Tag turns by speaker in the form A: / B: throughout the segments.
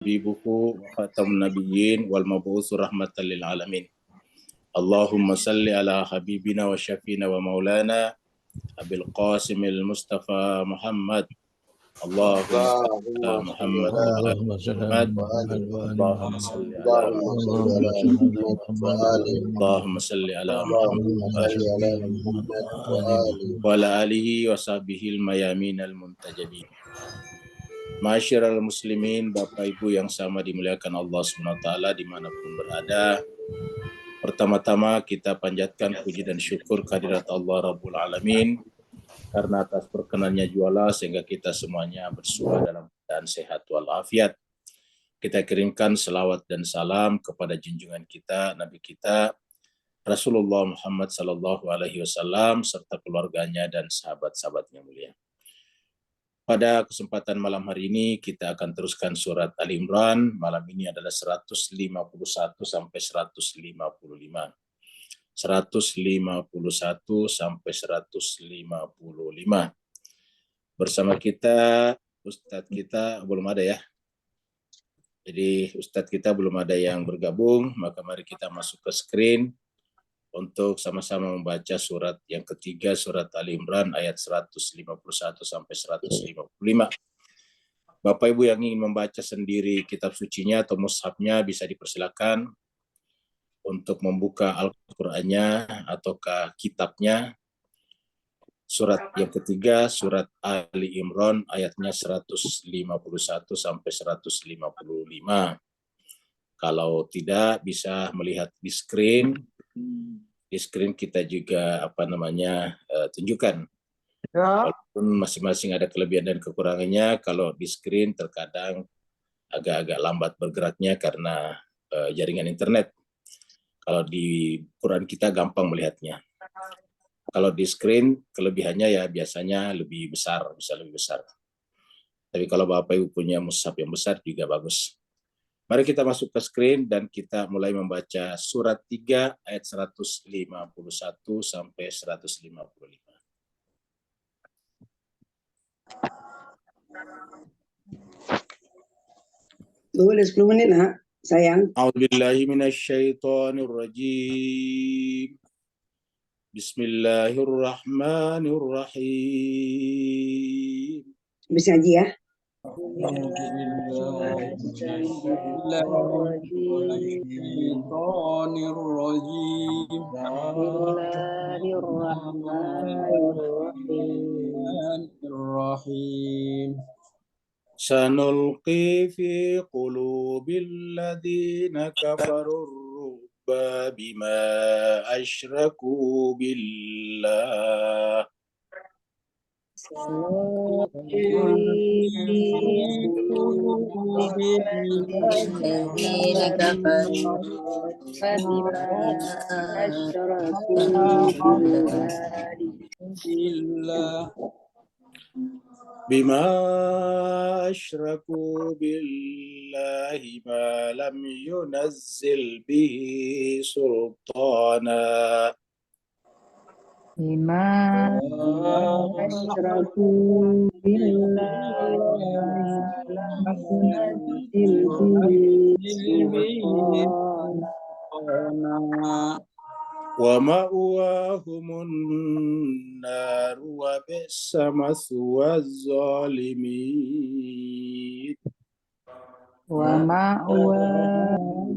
A: habibuhu wa khatamun nabiyyin wal mab'utsu rahmatan lil alamin. Allahumma salli ala habibina wa syafina wa maulana Abil Qasimil Mustafa Muhammad. Allahumma Muhammad wa ala Muhammad. Allahumma salli ala Allahumma salli ala Muhammad wa ala alihi wa sahbihi al-mayamin al-muntajabin. Masyiral muslimin, Bapak Ibu yang sama dimuliakan Allah SWT dimanapun berada. Pertama-tama kita panjatkan puji dan syukur kehadirat Allah Rabbul Alamin karena atas perkenannya juala sehingga kita semuanya bersua dalam keadaan sehat walafiat. Kita kirimkan selawat dan salam kepada junjungan kita, Nabi kita Rasulullah Muhammad SAW serta keluarganya dan sahabat-sahabatnya mulia. Pada kesempatan malam hari ini kita akan teruskan surat Ali Imran. Malam ini adalah 151 sampai 155. 151 sampai 155. Bersama kita Ustadz kita belum ada ya. Jadi Ustadz kita belum ada yang bergabung, maka mari kita masuk ke screen untuk sama-sama membaca surat yang ketiga, surat Ali Imran ayat 151 sampai 155. Bapak Ibu yang ingin membaca sendiri kitab sucinya atau mushafnya bisa dipersilakan untuk membuka Al-Qur'annya ataukah kitabnya. Surat yang ketiga, surat Ali Imran ayatnya 151 sampai 155. Kalau tidak bisa melihat di screen. Di screen kita juga tunjukkan. Walaupun masing-masing ada kelebihan dan kekurangannya, kalau di screen terkadang agak-agak lambat bergeraknya karena jaringan internet. Kalau di Quran kita gampang melihatnya. Kalau di screen kelebihannya ya biasanya lebih besar, bisa lebih besar. Tapi kalau Bapak Ibu punya mushaf yang besar juga bagus. Mari kita masuk ke screen dan kita mulai membaca surat 3 ayat 151 sampai 155.
B: Boleh 10 menit nak, sayang.
A: A'udzubillahi minasyaitonirrajim. Bismillahirrahmanirrahim.
B: Bisa ngaji ya.
C: Bismillahirrahmanirrahim.
A: Sanulqi fi qulubil ladzina kafarur ru'ba bima asyraku billah. Bima asyraku billahi ma lam yunazzil bihi sultana.
D: Bima asyraku billahi lam yunazzil bihi sultana.
A: Wa ma'wahumun nar wa bi'sa maswaz zalimin.
D: Wa ma'wahumun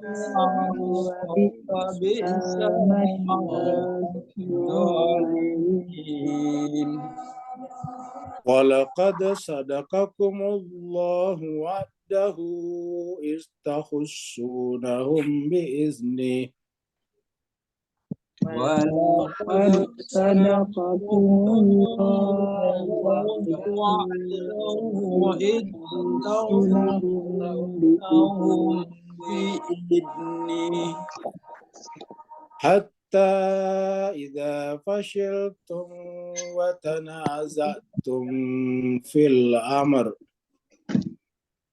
D: nar wa bi'sa maswaz zalimin.
A: Walaqad sadaqakumullahu wa'dahu istahussunahum bi'izni.
D: Walaqad sadaqakumullahu wa'dahu istahussunahum bi'izni.
A: Hatta idza fashiltum wa tanaza'tum fil amr.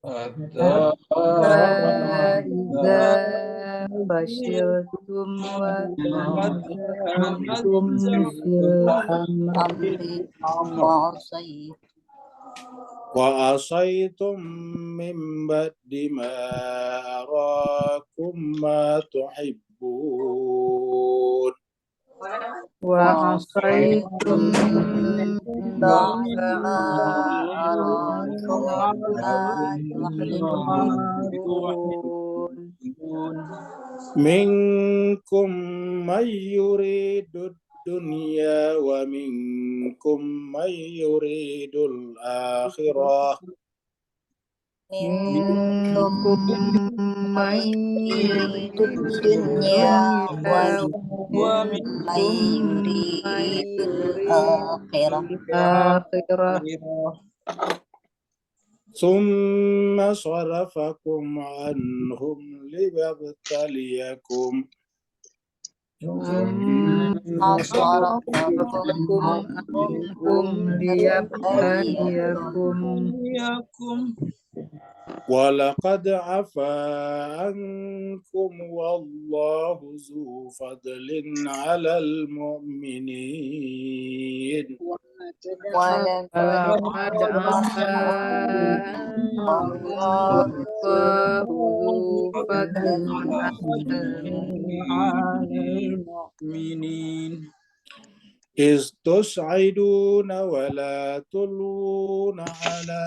D: Hatta idza fashiltum wa tanaza'tum fil amri
A: Wa asaitum min ba'di ma arakum ma tuhibbun.
D: وعصيتم
C: بعد
D: بعد
C: ما أراكم ما تحبون
A: Minkum man yuridu dunya wa minkum man yuridul akhirah.
C: منكم
D: منكم
C: من
D: من
C: يريد
D: يريد
C: الدنيا
D: الدنيا
C: ومنكم من
D: ومنكم من
C: يريد
D: يريد
C: الآخرة
D: الآخرة
A: Thumma sarafakum anhum libabtaliyakum.
D: ثم
C: صرفكم
D: صرفكم عنهم
C: ليبتليكم
D: ليبتليكم
A: Walaqad afa ankum wallahu zu fadlin 'alal mu'minin.
C: ولقد
D: ولقد عفا عنكم والله ذو فضل على المؤمنين
A: Istus'iduna wa la tuluna ala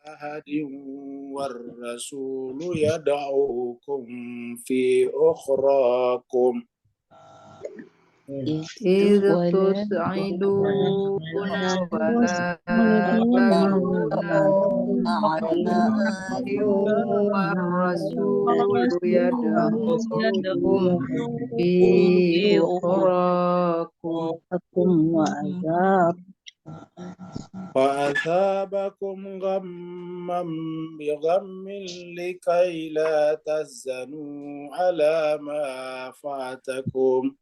A: ahadin war rasulu yad'ukum fi ukhrakum.
D: إذ تصعدون ولا تلون
C: على
D: أحد والرسول يدعوكم في أخراكم
A: فأثابكم غما بغم لكي لا تحزنوا على ما فاتكم.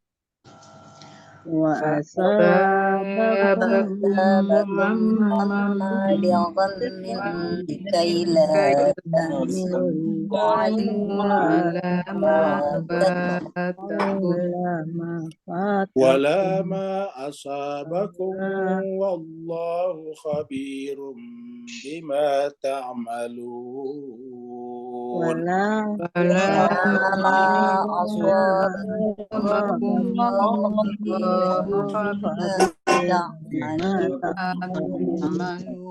D: فأثابكم غما
C: بغم لكي لا تحزنوا
D: على ما فاتكم
A: ولا ما أصابكم والله خبير بما تعملون.
D: ولا
C: ما أصابكم
D: الله خبير
C: تعملون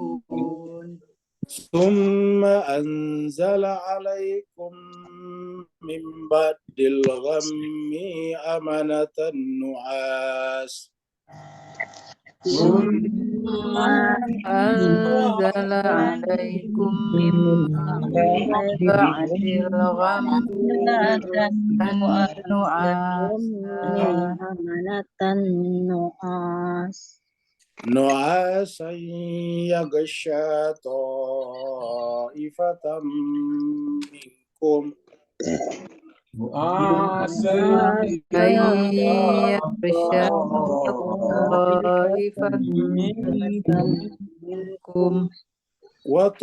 A: ثم أنزل عليكم من بعد الغم أمنة النعاس.
D: ثم أنزل عليكم من بعد الغم النعاس
A: نعاسا يغشى طائفة منكم
D: أي يغشى طائفة منكم
A: وطائفة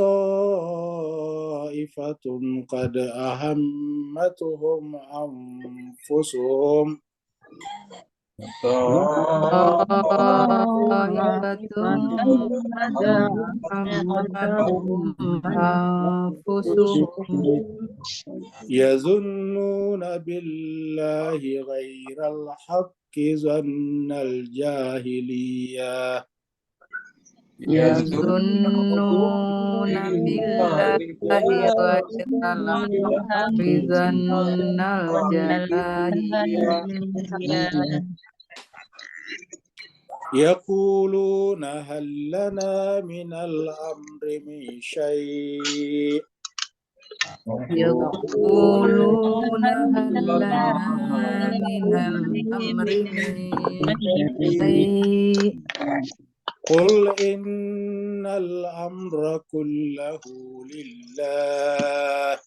A: قد أهمتهم أنفسهم
D: طائفة أمتهم أنفسهم
A: يظنون بالله غير الحق ظن الجاهلية
D: يظنون بالله غير الحق ظن الجاهلية
A: يقولون هل لنا من الأمر من شيء
D: يقولون هل لنا من الأمر من شيء
A: قل إن الأمر كله لله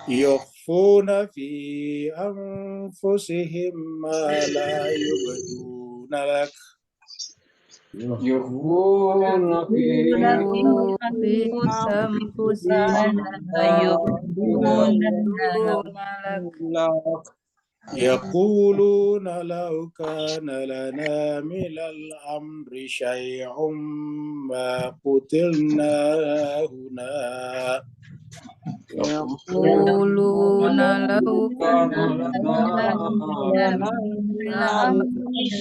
A: يخفون في أنفسهم ما لا يبدون لك
D: في أنفسهم يقولون لك
A: يقولون لو كان لنا من الأمر شيء ما قتلنا هنا
D: يقولون لو كان لنا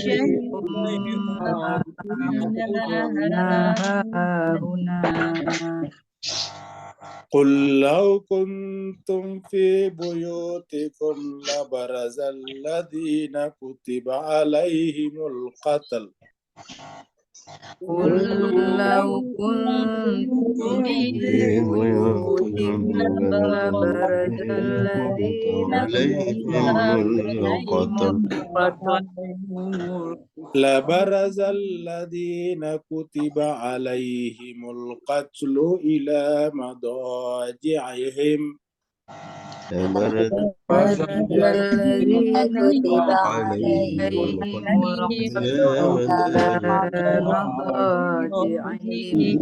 D: شيء ما قتلنا هنا
A: قل لو كنتم في بيوتكم لبرز الذين كتب عليهم القتل
D: قل لو كنتم في بيوتكم لبرز الذين كتب عليهم القتل
A: لبرز الذين كتب عليهم القتل إلى مضاجعهم
D: لبرز الذين
C: كتب
D: عليهم القتل إلى مضاجعهم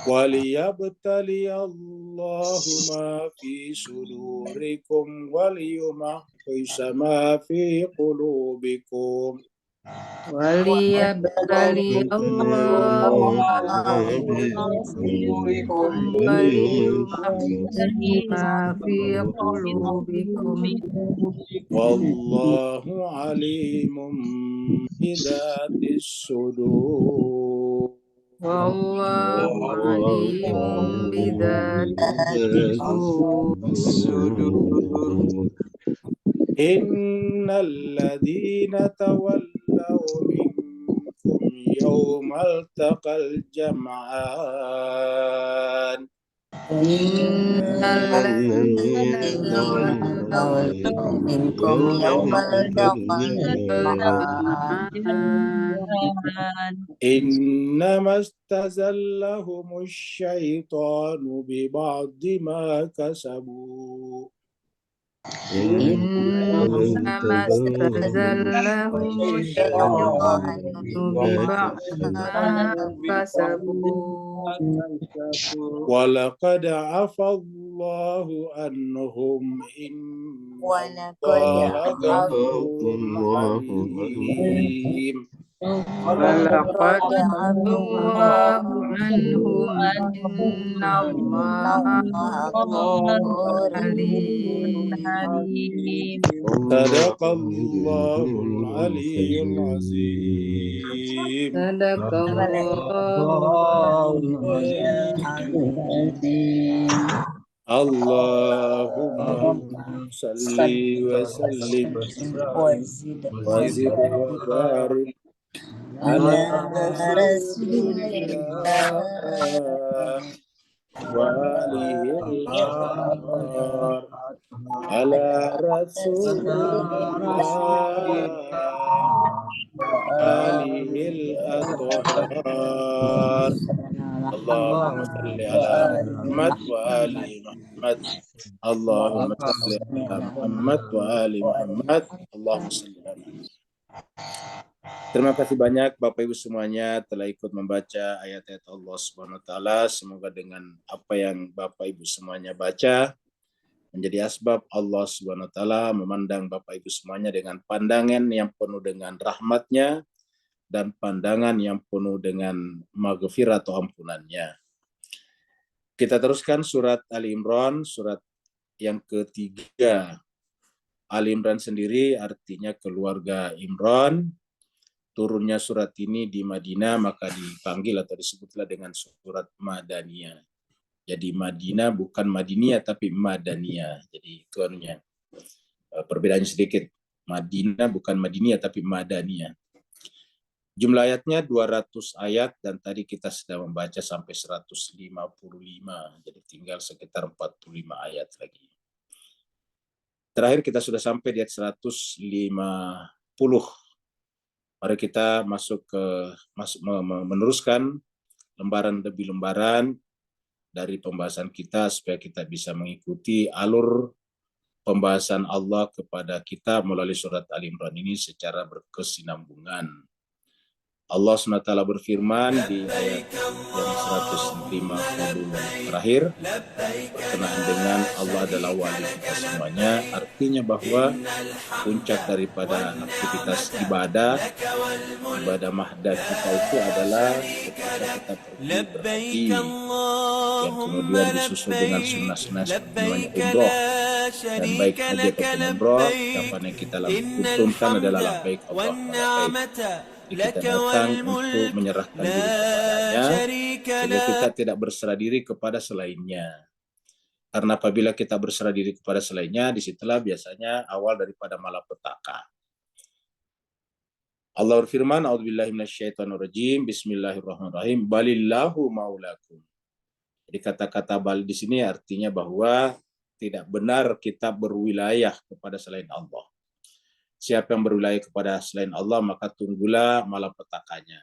A: وليبتلي الله ما في صدوركم وليمحص ما في قلوبكم
D: وليبتلي الله ما في صدوركم وليمحص ما في قلوبكم
A: والله عليم بذات الصدور
D: والله عليم بذات الصدور
A: إن الذين تولوا منكم يوم التقى الجمعان
D: إن الذين تولوا
C: منكم يوم التقى
D: الجمعان
A: إنما استزلهم الشيطان ببعض ما كسبوا
D: إنما استزلهم الشيطان ببعض ما كسبوا
A: ولقد عفى الله عنهم إن الله غفور حليم
D: ولقد عفى الله عنهم إن الله غفور حليم
A: صدق الله العلي العظيم
D: صدق الله
A: اللهم صل وسلم وزد وبارك على رسول الله وآله الأطهار على رسول الله وآله الأطهار اللهم صل على محمد وآل محمد اللهم صل على محمد وآل محمد اللهم صل على محمد. Terima kasih banyak Bapak Ibu semuanya telah ikut membaca ayat-ayat Allah Subhanahu wa taala. Semoga dengan apa yang Bapak Ibu semuanya baca menjadi asbab Allah Subhanahu wa taala memandang Bapak Ibu semuanya dengan pandangan yang penuh dengan rahmatnya dan pandangan yang penuh dengan maghfirah atau ampunannya. Kita teruskan surat Ali Imran, surat yang ketiga. Ali Imran sendiri artinya keluarga Imran. Turunnya surat ini di Madinah, maka dipanggil atau disebutlah dengan surat Madaniyah. Jadi Madinah bukan Madiniyah tapi Madaniyah. Jadi itu anunya. Perbedaannya sedikit. Madinah bukan Madiniyah tapi Madaniyah. Jumlah ayatnya 200 ayat dan tadi kita sudah membaca sampai 155. Jadi tinggal sekitar 45 ayat lagi. Terakhir kita sudah sampai di ayat 150. Mari kita meneruskan lembaran demi lembaran dari pembahasan kita supaya kita bisa mengikuti alur pembahasan Allah kepada kita melalui surat Ali Imran ini secara berkesinambungan. Allah SWT berfirman di ayat yang 150 terakhir berkenaan dengan Allah adalah wali kita semuanya, artinya bahwa puncak daripada aktivitas ibadah mahda kita itu adalah ketika kita pergi berhaji yang kemudian disusul dengan sunnah-sunnah seperti umroh, dan baik haji ataupun umroh kapan yang kita tuntunkan adalah labbaik Allahumma labbaik. Kita datang untuk menyerahkan diri kepadanya sehingga kita tidak berserah diri kepada selainnya. Karena apabila kita berserah diri kepada selainnya, disitulah biasanya awal daripada malapetaka. Allah berfirman, A'udzubillahi minasyaitonirrajim, Bismillahirrahmanirrahim, Balillahu maulakum. Jadi kata-kata bal di sini artinya bahwa tidak benar kita berwilayah kepada selain Allah. Siapa yang berwilayah kepada selain Allah, maka tunggulah malapetakanya.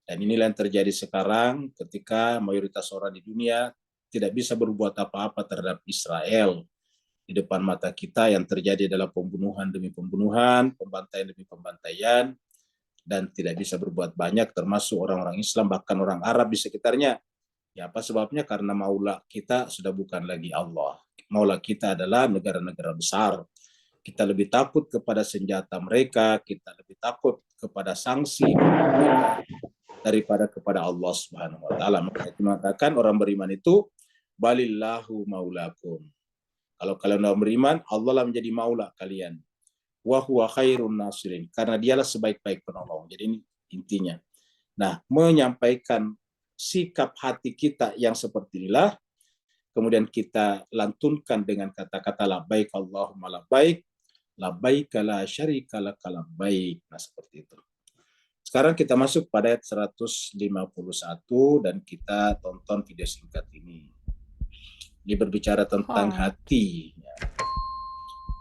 A: Dan inilah yang terjadi sekarang ketika mayoritas orang di dunia tidak bisa berbuat apa-apa terhadap Israel. Di depan mata kita yang terjadi adalah pembunuhan demi pembunuhan, pembantaian demi pembantaian, dan tidak bisa berbuat banyak termasuk orang-orang Islam, bahkan orang Arab di sekitarnya. Ya, apa sebabnya? Karena maula kita sudah bukan lagi Allah. Maula kita adalah negara-negara besar. Kita lebih takut kepada senjata mereka, kita lebih takut kepada sanksi daripada kepada Allah Subhanahu wa taala. Maka mengatakan orang beriman itu balillahu maulakum. Kalau kalian orang beriman, Allah lah menjadi maula kalian. Wa huwa khairun nasirin, karena dialah sebaik-baik penolong. Jadi ini intinya. Nah, menyampaikan sikap hati kita yang seperti inilah, kemudian kita lantunkan dengan kata-kata labbaik Allahumma labbaik, labbaik la syarika laka labbaik. Nah, seperti itu. Sekarang kita masuk pada ayat 151 dan kita tonton video singkat ini. Ini berbicara tentang hati.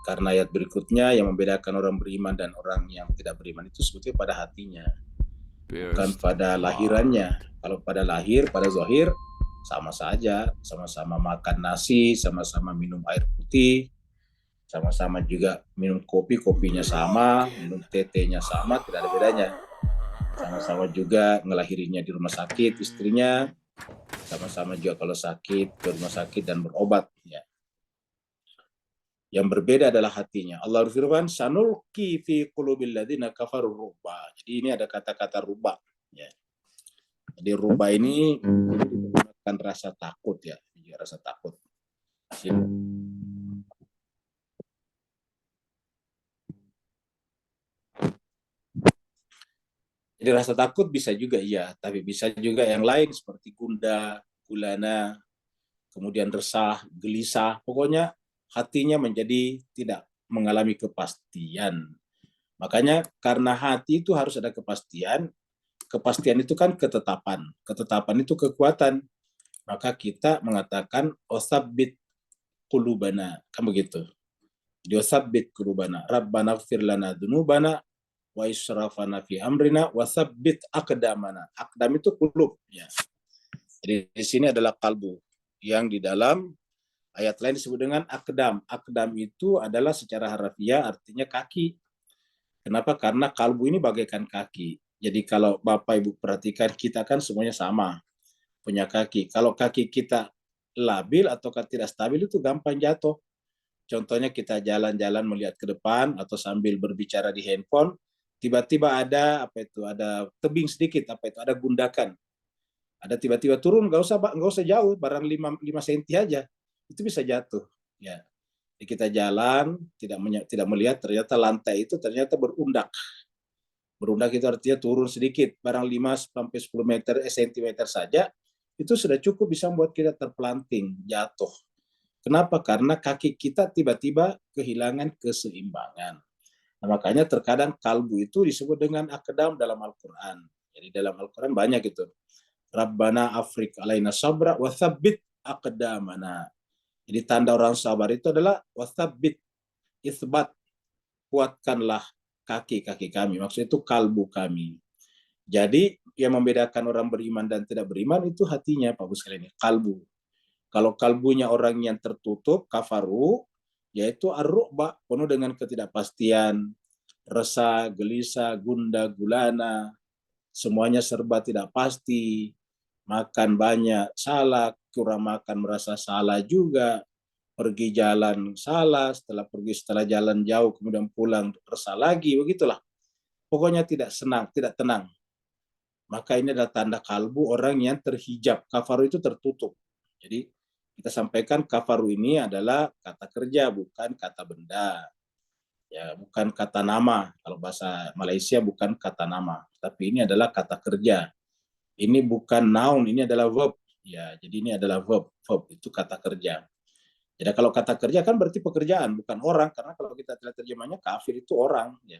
A: Karena ayat berikutnya yang membedakan orang beriman dan orang yang tidak beriman itu sebetulnya pada hatinya, bukan pada lahirannya. Kalau pada lahir, pada zahir, sama saja, sama-sama makan nasi, sama-sama minum air putih, sama-sama juga minum kopi, kopinya sama, minum teh-tehnya sama, tidak ada bedanya. Sama-sama juga ngelahirinya di rumah sakit, istrinya, sama-sama juga kalau sakit ke rumah sakit dan berobat. Ya. Yang berbeda adalah hatinya. Allah berfirman, sanulqi fi qulubil ladzina kafaru ruba. Jadi ini ada kata-kata ruba. Ya. Jadi ruba ini menggunakan rasa takut ya, rasa takut. Jadi rasa takut bisa juga iya, tapi bisa juga yang lain seperti gundah, gulana, kemudian resah, gelisah. Pokoknya hatinya menjadi tidak mengalami kepastian. Makanya karena hati itu harus ada kepastian. Kepastian itu kan ketetapan. Ketetapan itu kekuatan. Maka kita mengatakan osabbit qulubana, kan begitu. Di osabbit qulubana, Rabbana ighfir lana dzunubana wa israfana fi amrina wa tsabbit aqdamana. Aqdam itu qulub ya. Jadi di sini adalah kalbu yang di dalam ayat lain disebut dengan akdam. Akdam itu adalah secara harafiah artinya kaki. Kenapa? Karena kalbu ini bagaikan kaki. Jadi kalau Bapak Ibu perhatikan, kita kan semuanya sama punya kaki. Kalau kaki kita labil atau tidak stabil itu gampang jatuh. Contohnya kita jalan-jalan melihat ke depan atau sambil berbicara di handphone, tiba-tiba ada ada tebing sedikit, ada gundakan. Ada tiba-tiba turun, nggak usah jauh, barang 5 cm aja. Itu bisa jatuh. Ya. Jadi kita jalan, tidak melihat, ternyata lantai itu ternyata berundak. Berundak itu artinya turun sedikit, barang 5-10 cm saja, itu sudah cukup bisa membuat kita terpelanting, jatuh. Kenapa? Karena kaki kita tiba-tiba kehilangan keseimbangan. Nah, makanya terkadang kalbu itu disebut dengan akdam dalam Al-Quran. Jadi dalam Al-Quran banyak itu. Rabbana afrik alaina sabra wa tsabbit aqdamana. Jadi tanda orang sabar itu adalah wa tsabbit, isbat, kuatkanlah kaki-kaki kami. Maksudnya itu kalbu kami. Jadi yang membedakan orang beriman dan tidak beriman itu hatinya, Pak Bu sekalian, kalbu. Kalau kalbunya orang yang tertutup, kafaru, yaitu ar-ru'ba, penuh dengan ketidakpastian, resah, gelisah, gundah, gulana, semuanya serba tidak pasti, makan banyak salah, kurang makan merasa salah juga, pergi jalan salah, setelah jalan jauh kemudian pulang resah lagi, begitulah. Pokoknya tidak senang, tidak tenang. Maka ini adalah tanda kalbu orang yang terhijab. Kafaru itu tertutup. Jadi kita sampaikan kafaru ini adalah kata kerja, bukan kata benda. Ya, bukan kata nama. Kalau bahasa Malaysia bukan kata nama, tapi ini adalah kata kerja. Ini bukan noun, ini adalah verb. Ya, jadi ini adalah verb. Verb itu kata kerja. Jadi kalau kata kerja kan berarti pekerjaan, bukan orang. Karena kalau kita lihat terjemahnya kafir itu orang. Ya.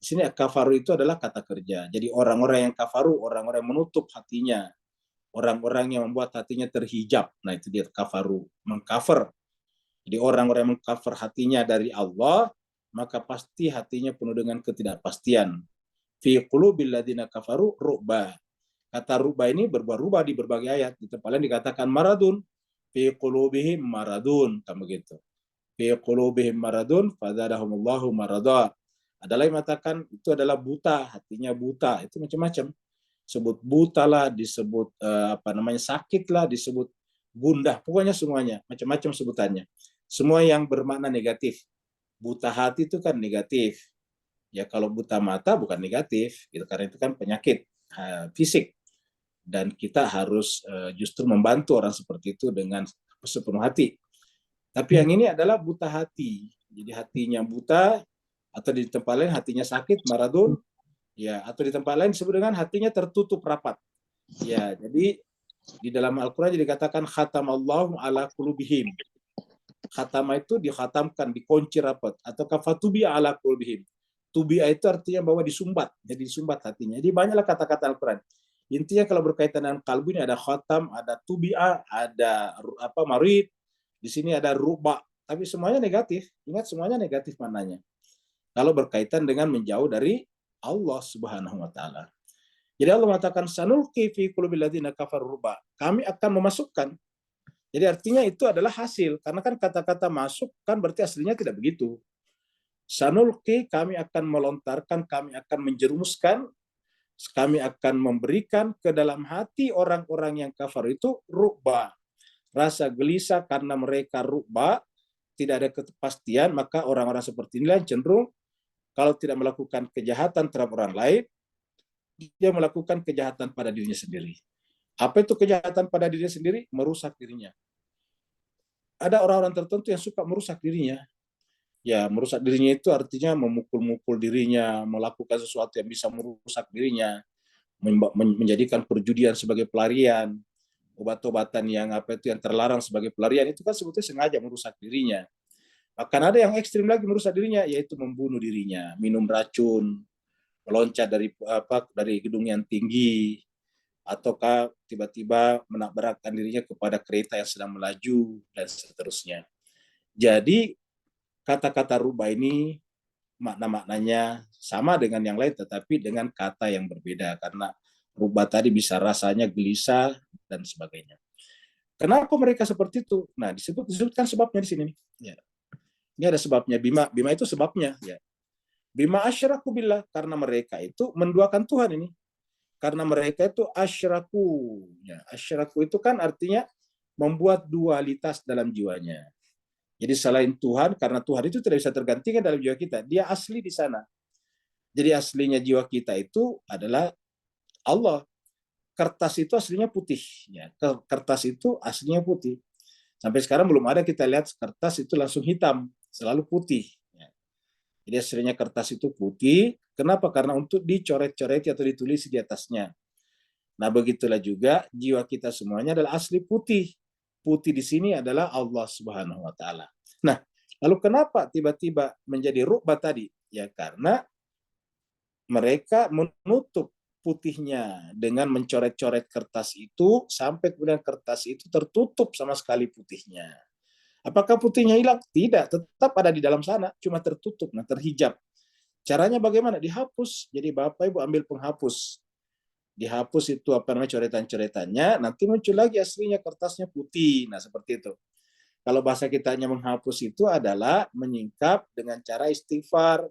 A: Di sini kafaru itu adalah kata kerja. Jadi orang-orang yang kafaru, orang-orang yang menutup hatinya, orang-orang yang membuat hatinya terhijab. Nah itu dia kafaru, mengcover. Jadi orang-orang yang mengcover hatinya dari Allah, maka pasti hatinya penuh dengan ketidakpastian. Fi qulubil ladzina kafaru ru'ba. Kata ru'ba ini berubah-ubah di berbagai ayat. Di tempat lain dikatakan maradun. Fi qulubihim maradun, kamu gitu. Fi qulubihim maradun fazadahumullahu marada. Adalah yang mengatakan itu adalah buta, hatinya buta, itu macam-macam. Sebut buta lah, disebut sakit lah, disebut gundah, pokoknya semuanya, macam-macam sebutannya. Semua yang bermakna negatif. Buta hati itu kan negatif. Ya kalau buta mata bukan negatif, gitu, karena itu kan penyakit fisik. Dan kita harus justru membantu orang seperti itu dengan sepenuh hati. Tapi yang ini adalah buta hati. Jadi hatinya buta, atau di tempat lain hatinya sakit, maradun, ya, atau di tempat lain disebut dengan hatinya tertutup rapat. Ya, jadi di dalam Al-Qur'an dikatakan khatamallahu ala qulubihim. Khatama itu dikhatamkan, dikunci rapat, atau kafatubi'a ala qulubihim. Tubi'a itu artinya bahwa disumbat, jadi disumbat hatinya. Jadi banyaklah kata-kata Al-Qur'an. Intinya kalau berkaitan dengan kalbu ini ada khatam, ada tubi'a, ada marid, di sini ada ruba, tapi semuanya negatif. Ingat semuanya negatif mananya. Kalau berkaitan dengan menjauh dari Allah Subhanahu wa taala. Jadi Allah mengatakan sanulqi fi qulubil ladzina kafaru ruba. Kami akan memasukkan. Jadi artinya itu adalah hasil, karena kan kata-kata masuk kan berarti aslinya tidak begitu. Sanulqi, kami akan melontarkan, kami akan menjerumuskan, kami akan memberikan ke dalam hati orang-orang yang kafir itu ruba. Rasa gelisah karena mereka ruba, tidak ada kepastian, maka orang-orang seperti inilah cenderung kalau tidak melakukan kejahatan terhadap orang lain, dia melakukan kejahatan pada dirinya sendiri. Apa itu kejahatan pada dirinya sendiri? Merusak dirinya. Ada orang-orang tertentu yang suka merusak dirinya. Ya, merusak dirinya itu artinya memukul-mukul dirinya, melakukan sesuatu yang bisa merusak dirinya, menjadikan perjudian sebagai pelarian, obat-obatan yang yang terlarang sebagai pelarian, itu kan sebetulnya sengaja merusak dirinya. Bahkan ada yang ekstrim lagi merusak dirinya, yaitu membunuh dirinya, minum racun, meloncat dari gedung yang tinggi, ataukah tiba-tiba menabrakkan dirinya kepada kereta yang sedang melaju, dan seterusnya. Jadi kata-kata ruba ini makna-maknanya sama dengan yang lain, tetapi dengan kata yang berbeda, karena ruba tadi bisa rasanya gelisah dan sebagainya. Kenapa mereka seperti itu? Nah, disebutkan sebabnya di sini. Ya. Ini ada sebabnya. Bima itu sebabnya. Ya. Bima asyraku billah, karena mereka itu menduakan Tuhan ini. Karena mereka itu asyraku. Ya, asyraku itu kan artinya membuat dualitas dalam jiwanya. Jadi selain Tuhan, karena Tuhan itu tidak bisa tergantikan dalam jiwa kita. Dia asli di sana. Jadi aslinya jiwa kita itu adalah Allah. Kertas itu aslinya putih. Ya, kertas itu aslinya putih. Sampai sekarang belum ada kita lihat kertas itu langsung hitam. Selalu putih. Ya. Jadi aslinya kertas itu putih. Kenapa? Karena untuk dicoret-coreti atau ditulis di atasnya. Nah begitulah juga jiwa kita semuanya adalah asli putih. Putih di sini adalah Allah Subhanahu wa taala. Nah, lalu kenapa tiba-tiba menjadi ru'bah tadi? Ya karena mereka menutup putihnya dengan mencoret-coret kertas itu sampai kemudian kertas itu tertutup sama sekali putihnya. Apakah putihnya hilang? Tidak, tetap ada di dalam sana, cuma tertutup, terhijab. Caranya bagaimana? Dihapus. Jadi Bapak Ibu ambil penghapus. Dihapus itu coretan-coretannya, nanti muncul lagi aslinya kertasnya putih. Nah, seperti itu. Kalau bahasa kitanya menghapus itu adalah menyingkap dengan cara istighfar,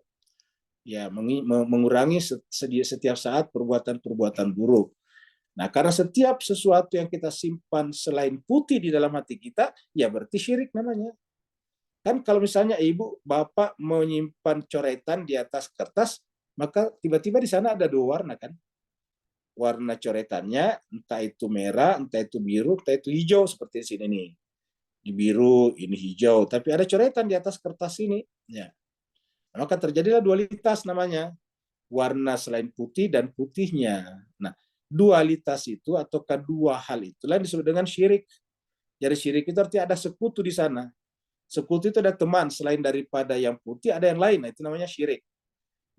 A: ya mengurangi setiap saat perbuatan-perbuatan buruk. Nah, karena setiap sesuatu yang kita simpan selain putih di dalam hati kita, ya berarti syirik namanya. Kan kalau misalnya ibu, bapak menyimpan coretan di atas kertas, maka tiba-tiba di sana ada 2 warna kan. Warna coretannya entah itu merah, entah itu biru, entah itu hijau seperti di sini nih. Ini biru, ini hijau, tapi ada coretan di atas kertas ini. Ya. Maka terjadilah dualitas namanya. Warna selain putih dan putihnya. Nah, dualitas itu atau kedua hal itulah disebut dengan syirik. Jadi syirik itu artinya ada sekutu di sana. Sekutu itu ada teman selain daripada yang putih ada yang lain. Nah, itu namanya syirik.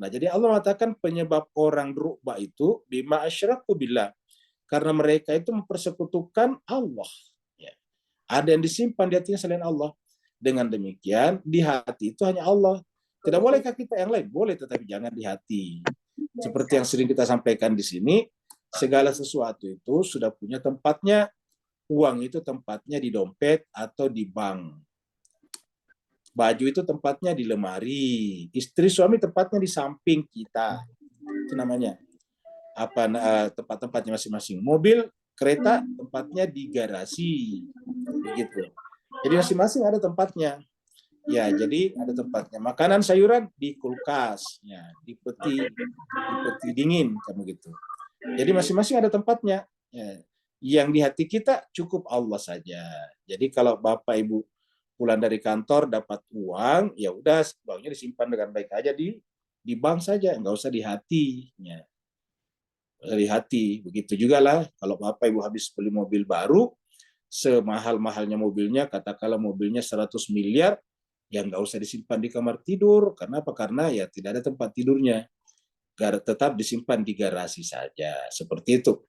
A: Nah, jadi Allah mengatakan penyebab orang ru'bah itu bima asyraku billah. Karena mereka itu mempersekutukan Allah. Ya. Ada yang disimpan di hatinya selain Allah. Dengan demikian, di hati itu hanya Allah. Tidak bolehkah kita yang lain? Boleh, tetapi jangan di hati. Seperti yang sering kita sampaikan di sini, segala sesuatu itu sudah punya tempatnya. Uang itu tempatnya di dompet atau di bank. Baju itu tempatnya di lemari. Istri suami tempatnya di samping kita. Itu namanya tempat-tempatnya masing-masing. Mobil, kereta tempatnya di garasi. Begitu. Jadi masing-masing ada tempatnya. Ya, jadi ada tempatnya. Makanan sayuran di kulkas, ya, di peti dingin, kamu gitu. Jadi masing-masing ada tempatnya. Ya. Yang di hati kita cukup Allah saja. Jadi kalau Bapak Ibu pulang dari kantor dapat uang, ya udah uangnya disimpan dengan baik aja di bank saja, nggak usah di hati. Ya. Di hati. Begitu juga lah kalau Bapak Ibu habis beli mobil baru, semahal-mahalnya mobilnya, katakanlah mobilnya 100 miliar, ya nggak usah disimpan di kamar tidur. Karena apa? Karena ya tidak ada tempat tidurnya. Tetap disimpan di garasi saja. Seperti itu.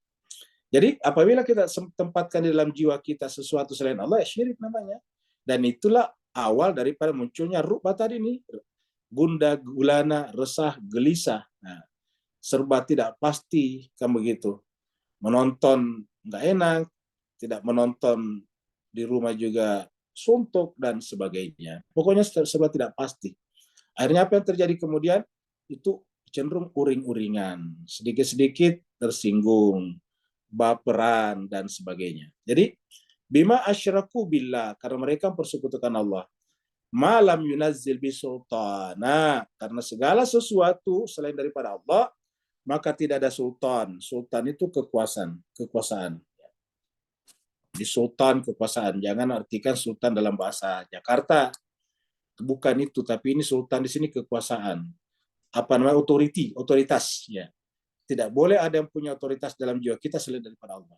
A: Jadi apabila kita tempatkan di dalam jiwa kita sesuatu selain Allah, ya syirik namanya. Dan itulah awal daripada munculnya ru'bah tadi nih. Gundah, gulana, resah, gelisah. Nah, serba tidak pasti, kan begitu. Menonton nggak enak, tidak menonton di rumah juga suntuk dan sebagainya. Pokoknya serba tidak pasti. Akhirnya apa yang terjadi kemudian? Itu cenderung uring-uringan, sedikit-sedikit tersinggung, baperan dan sebagainya. Jadi bima asyraku billah, karena mereka mempersekutukan Allah. Malam yunazzil bisultana, karena segala sesuatu selain daripada Allah, maka tidak ada sultan. Sultan itu kekuasaan. Di sultan kekuasaan, jangan artikan sultan dalam bahasa Jakarta. Bukan itu, tapi ini sultan di sini kekuasaan. Apa namanya? Otoritas, ya. Tidak boleh ada yang punya otoritas dalam jiwa kita selain daripada Allah.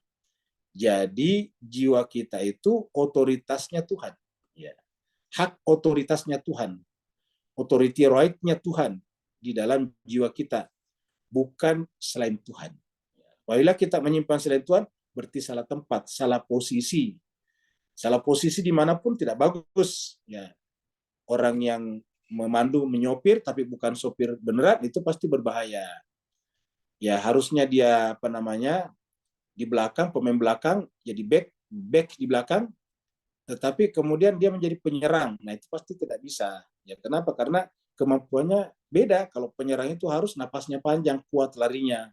A: Jadi jiwa kita itu otoritasnya Tuhan, ya. Hak otoritasnya Tuhan. Authority right-nya Tuhan di dalam jiwa kita, bukan selain Tuhan. Apabila kita menyimpan selain Tuhan, berarti salah tempat, salah posisi. Salah posisi dimanapun tidak bagus. Ya. Orang yang memandu, menyopir, tapi bukan sopir beneran, itu pasti berbahaya. Ya harusnya dia di belakang, pemain belakang, jadi back di belakang, tetapi kemudian dia menjadi penyerang. Nah itu pasti tidak bisa. Ya kenapa? Karena kemampuannya beda. Kalau penyerang itu harus napasnya panjang, kuat larinya,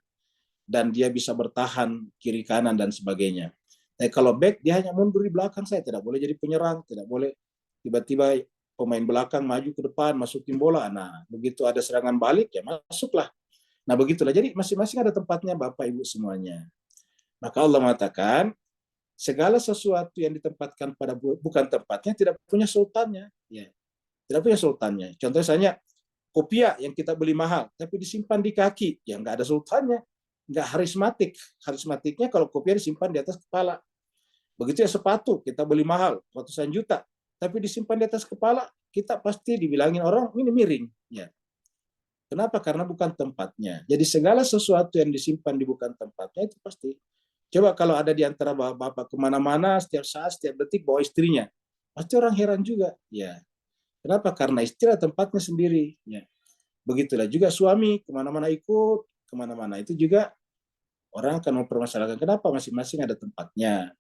A: dan dia bisa bertahan kiri kanan dan sebagainya. Tapi kalau back dia hanya mundur di belakang, saya tidak boleh jadi penyerang, tidak boleh tiba-tiba pemain belakang maju ke depan masukin bola. Nah begitu ada serangan balik ya masuklah. Nah begitulah. Jadi masing-masing ada tempatnya Bapak Ibu semuanya. Maka Allah mengatakan segala sesuatu yang ditempatkan pada bukan tempatnya tidak punya sultannya. Ya, tidak punya sultannya. Contohnya misalnya kopiah yang kita beli mahal tapi disimpan di kaki, ya nggak ada sultannya. Nggak harismatik. Harismatiknya kalau kopiah disimpan di atas kepala. Begitu ya sepatu, kita beli mahal, ratusan juta, tapi disimpan di atas kepala, kita pasti dibilangin orang, ini miring. Ya. Kenapa? Karena bukan tempatnya. Jadi segala sesuatu yang disimpan di bukan tempatnya, itu pasti. Coba kalau ada di antara bapak kemana-mana, setiap saat, setiap detik bawa istrinya. Pasti orang heran juga. Ya. Kenapa? Karena istri tempatnya sendiri. Ya. Begitulah juga suami, kemana-mana ikut, kemana-mana. Itu juga orang akan mempermasalahkan kenapa masing-masing ada tempatnya.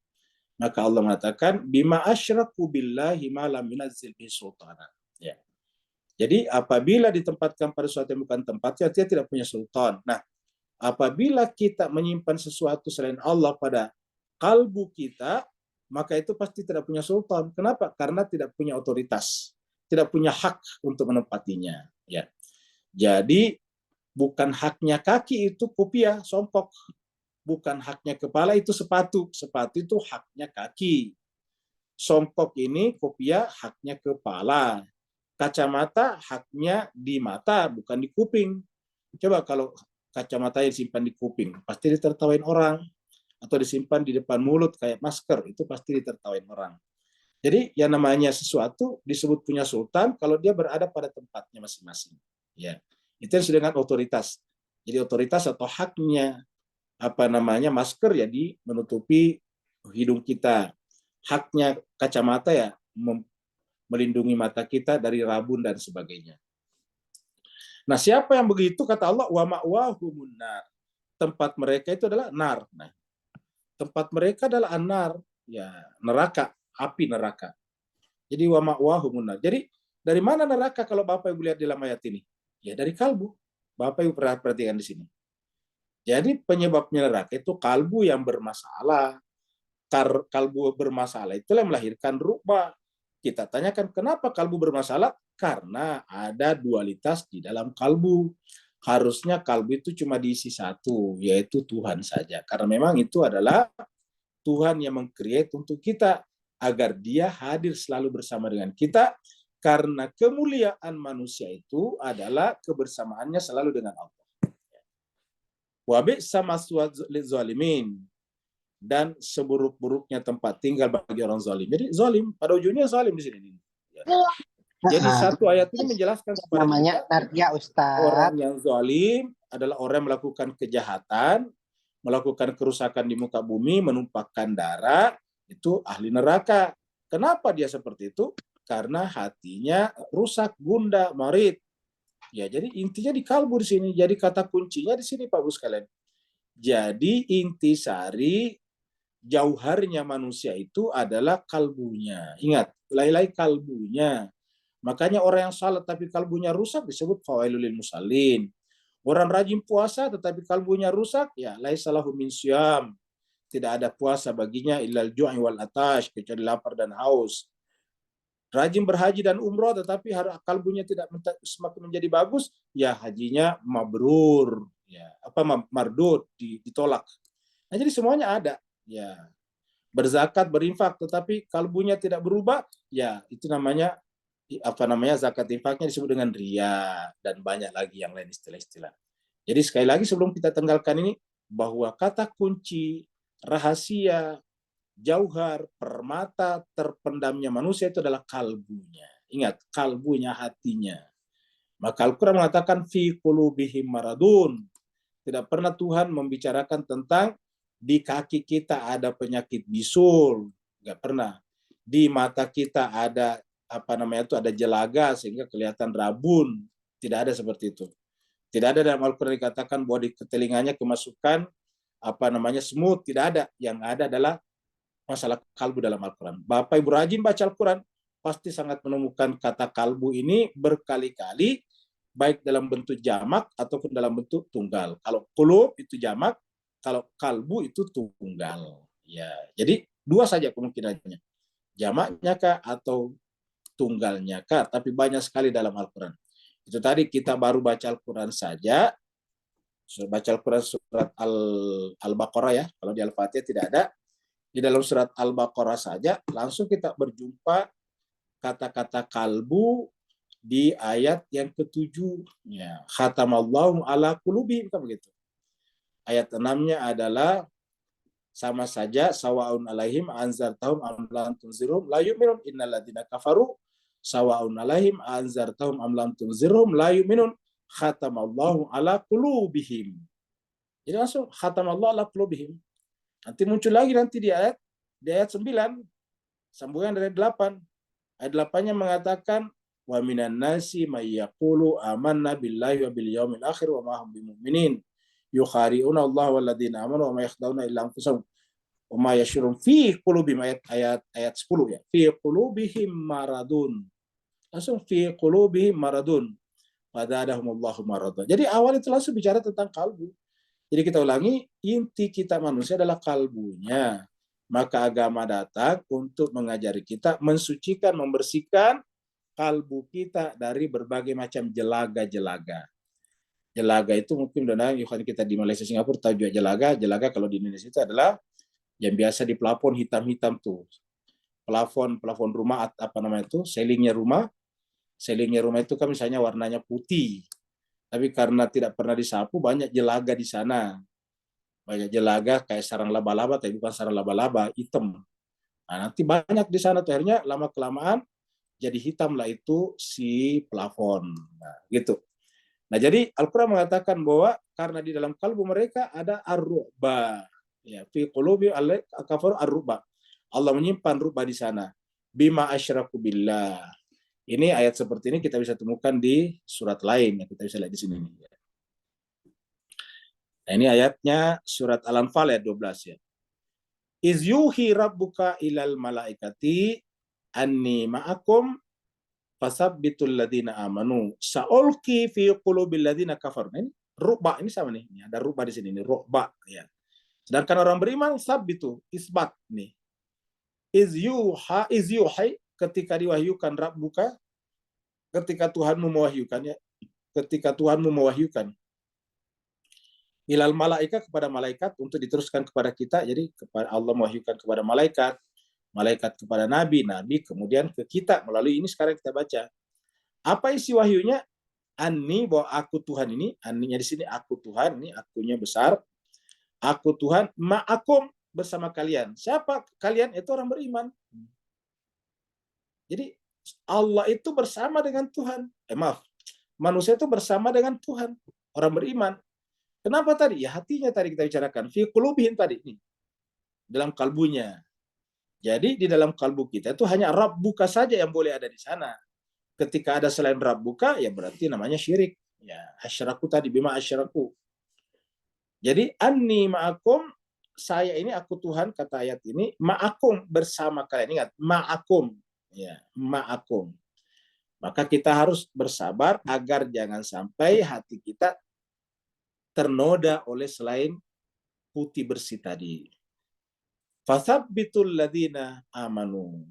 A: Maka Allah mengatakan bima asyraku billahi ma lam yunazzil bihi sultana. Ya. Jadi apabila ditempatkan pada sesuatu yang bukan tempatnya, dia tidak punya sultan. Nah, apabila kita menyimpan sesuatu selain Allah pada kalbu kita, maka itu pasti tidak punya sultan. Kenapa? Karena tidak punya otoritas, tidak punya hak untuk menempatinya. Ya, jadi bukan haknya kaki itu kopiah, songkok. Bukan haknya kepala itu sepatu. Sepatu itu haknya kaki. Songkok ini kopiah haknya kepala. Kacamata haknya di mata, bukan di kuping. Coba kalau kacamata yang disimpan di kuping, pasti ditertawain orang. Atau disimpan di depan mulut kayak masker, itu pasti ditertawain orang. Jadi yang namanya sesuatu disebut punya sultan kalau dia berada pada tempatnya masing-masing. Ya, itu yang disebut dengan otoritas. Jadi otoritas atau haknya masker ya menutupi hidung kita. Haknya kacamata ya melindungi mata kita dari rabun dan sebagainya. Nah, siapa yang begitu kata Allah wa ma'wahumun nar. Tempat mereka itu adalah nar. Nah, tempat mereka adalah anar, ya neraka, api neraka. Jadi wa ma'wahumun nar. Jadi dari mana neraka kalau Bapak Ibu lihat di dalam ayat ini? Ya dari kalbu. Bapak Ibu perhatikan di sini. Jadi penyebabnya neraka itu kalbu yang bermasalah. Kalbu bermasalah itulah yang melahirkan rukbah. Kita tanyakan kenapa kalbu bermasalah? Karena ada dualitas di dalam kalbu. Harusnya kalbu itu cuma diisi satu, yaitu Tuhan saja. Karena memang itu adalah Tuhan yang meng-create untuk kita, agar dia hadir selalu bersama dengan kita, karena kemuliaan manusia itu adalah kebersamaannya selalu dengan Allah. Wa bi'sa maswal zalimin. Dan seburuk-buruknya tempat tinggal bagi orang zalim. Jadi zalim, pada ujungnya zalim di sini. Ya. Jadi satu ayat ini menjelaskan kepada
C: namanya
A: kita,
C: Ustaz.
A: orang yang zalim adalah orang yang melakukan kejahatan, melakukan kerusakan di muka bumi, menumpahkan darah, itu ahli neraka. Kenapa dia seperti itu? Karena hatinya rusak, gundah, marid. Ya, jadi intinya di kalbu di sini. Jadi kata kuncinya di sini Pak Bu sekalian. Jadi intisari jauharnya manusia itu adalah kalbunya. Ingat, lai-lai kalbunya. Makanya orang yang salat tapi kalbunya rusak disebut fawailul lil musallin. Orang rajin puasa tetapi kalbunya rusak, ya laisa lahu min syiyam. Tidak ada puasa baginya illal ju'i wal atash, kecuali lapar dan haus. Rajin berhaji dan umroh tetapi kalbunya tidak semakin menjadi bagus, ya hajinya mabrur, ya mardud, ditolak. Nah, jadi semuanya ada. Ya, berzakat, berinfak, tetapi kalbunya tidak berubah, ya itu namanya zakat infaknya disebut dengan riya, dan banyak lagi yang lain istilah-istilah. Jadi sekali lagi sebelum kita tanggalkan ini, bahwa kata kunci, rahasia, jauhar, permata terpendamnya manusia itu adalah kalbunya. Ingat, kalbunya, hatinya. Maka Al-Quran mengatakan fi qulubihim maradun. Tidak pernah Tuhan membicarakan tentang di kaki kita ada penyakit bisul, nggak pernah. Di mata kita ada ada jelaga sehingga kelihatan rabun, tidak ada seperti itu. Tidak ada dalam Al-Quran dikatakan bahwa di telinganya kemasukan semut, tidak ada. Yang ada adalah masalah kalbu dalam Al-Quran. Bapak Ibu rajin baca Al-Quran, pasti sangat menemukan kata kalbu ini berkali-kali, baik dalam bentuk jamak ataupun dalam bentuk tunggal. Kalau qulub itu jamak, kalau kalbu itu tunggal. Ya, jadi dua saja kemungkinannya. Jamaknya kah atau tunggalnya kah? Tapi banyak sekali dalam Al-Quran. Itu tadi kita baru baca Al-Quran saja. Baca Al-Quran surat Al-Baqarah ya. Kalau di Al-Fatihah tidak ada. Di dalam surat Al-Baqarah saja langsung kita berjumpa kata-kata kalbu di ayat yang ke-7. Ya, khatamallahu ala qulubihim, kan begitu. Ayat 6-nya adalah sama saja sawaun alaihim anzartahum am lam tunzirum la yu'minun innal ladzina kafaru sawaun alaihim anzartahum am lam tunzirum la yu'minun khatamallahu ala qulubihim. Jadi langsung khatamallahu ala qulubihim. Nanti muncul lagi di ayat 9 sambungan dari 8. Ayat 8-nya mengatakan wa minan nasi may yaqulu amanna billahi wa bil yaumil akhir wa ma hum bimumin yukhari'una Allah walladzina amanu wa ma yakhda'una illa anfusahum wa ma yashurun fi qulubihim, ayat 10 ya. Fi qulubihim maradun. Langsung fi qulubihim maradun fazadahumullahu maradun. Jadi awal itu langsung bicara tentang kalbu. Jadi kita ulangi, inti kita manusia adalah kalbunya. Maka agama datang untuk mengajari kita mensucikan, membersihkan kalbu kita dari berbagai macam jelaga-jelaga. Jelaga itu mungkin benar kita di Malaysia, Singapura tahu juga jelaga. Jelaga kalau di Indonesia itu adalah yang biasa di plafon hitam-hitam tuh. Plafon rumah apa namanya itu? Selingnya rumah itu kan misalnya warnanya putih. Tapi karena tidak pernah disapu banyak jelaga di sana. Banyak jelaga kayak sarang laba-laba tapi bukan sarang laba-laba, hitam. Nah, nanti banyak di sana tuh akhirnya lama-kelamaan jadi hitam lah itu si plafon. Nah, gitu. Nah, jadi Al-Quran mengatakan bahwa karena di dalam kalbu mereka ada ar-ru'ba. Ya, fi qulubi al-kafaru ar-ru'ba. Allah menyimpan ru'ba di sana. Bima asyraku billah. Ini ayat seperti ini kita bisa temukan di surat lain. Ya, kita bisa lihat di sini. Nah, ini ayatnya surat Al-Anfal ayat 12 ya. Iz yuhi rabbuka ilal malaikati anni ma'akum fasabbitul ladina amanu sa'ulqi fi qulubil ladina kafaru. Ini ru'ba ini sama nih. Ada ru'ba di sini, ini ru'ba ya. Sedangkan orang beriman sabbitu, isbat nih. Iz yuhi ketika diwahyukan rabbuka, ketika Tuhanmu mewahyukan ya, ketika Tuhanmu mewahyukan ilal malaika kepada malaikat untuk diteruskan kepada kita. Jadi kepada Allah mewahyukan kepada malaikat, malaikat kepada nabi, nabi kemudian ke kita melalui ini sekarang kita baca. Apa isi wahyunya? Anni, bahwa aku Tuhan ini, anninya di sini aku Tuhan, ini akunya besar. Aku Tuhan, ma'akum bersama kalian. Siapa kalian? Itu orang beriman. Jadi Allah itu bersama dengan Tuhan. Manusia itu bersama dengan Tuhan. Orang beriman. Kenapa tadi? Ya hatinya tadi kita bicarakan. Fi qulubihim tadi ini. Dalam kalbunya. Jadi di dalam kalbu kita itu hanya Rabbuka saja yang boleh ada di sana. Ketika ada selain Rabbuka, ya berarti namanya syirik. Ya, asyraku tadi, bima asyraku. Jadi anni ma'akum, saya ini aku Tuhan, kata ayat ini, ma'akum bersama kalian. Ingat, ma'akum. Ya, ma'akum. Maka kita harus bersabar agar jangan sampai hati kita ternoda oleh selain putih bersih tadi. Fasabbitul ladina amanu.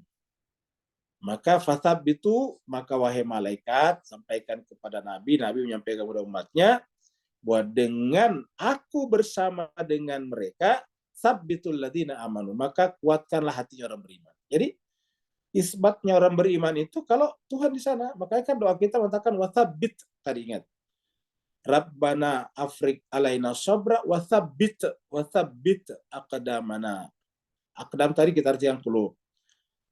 A: Maka fasabbitu, maka wahai malaikat, sampaikan kepada Nabi, Nabi menyampaikan kepada umatnya, bahwa dengan aku bersama dengan mereka, sabbitul ladina amanu, maka kuatkanlah hatinya orang beriman. Jadi, isbatnya orang beriman itu kalau Tuhan di sana. Makanya kan doa kita mengatakan wasabbit, tadi ingat. Rabbana afrik alaina sabra wasabbit aqdamana. Aqdam tadi kita arti yang qulub.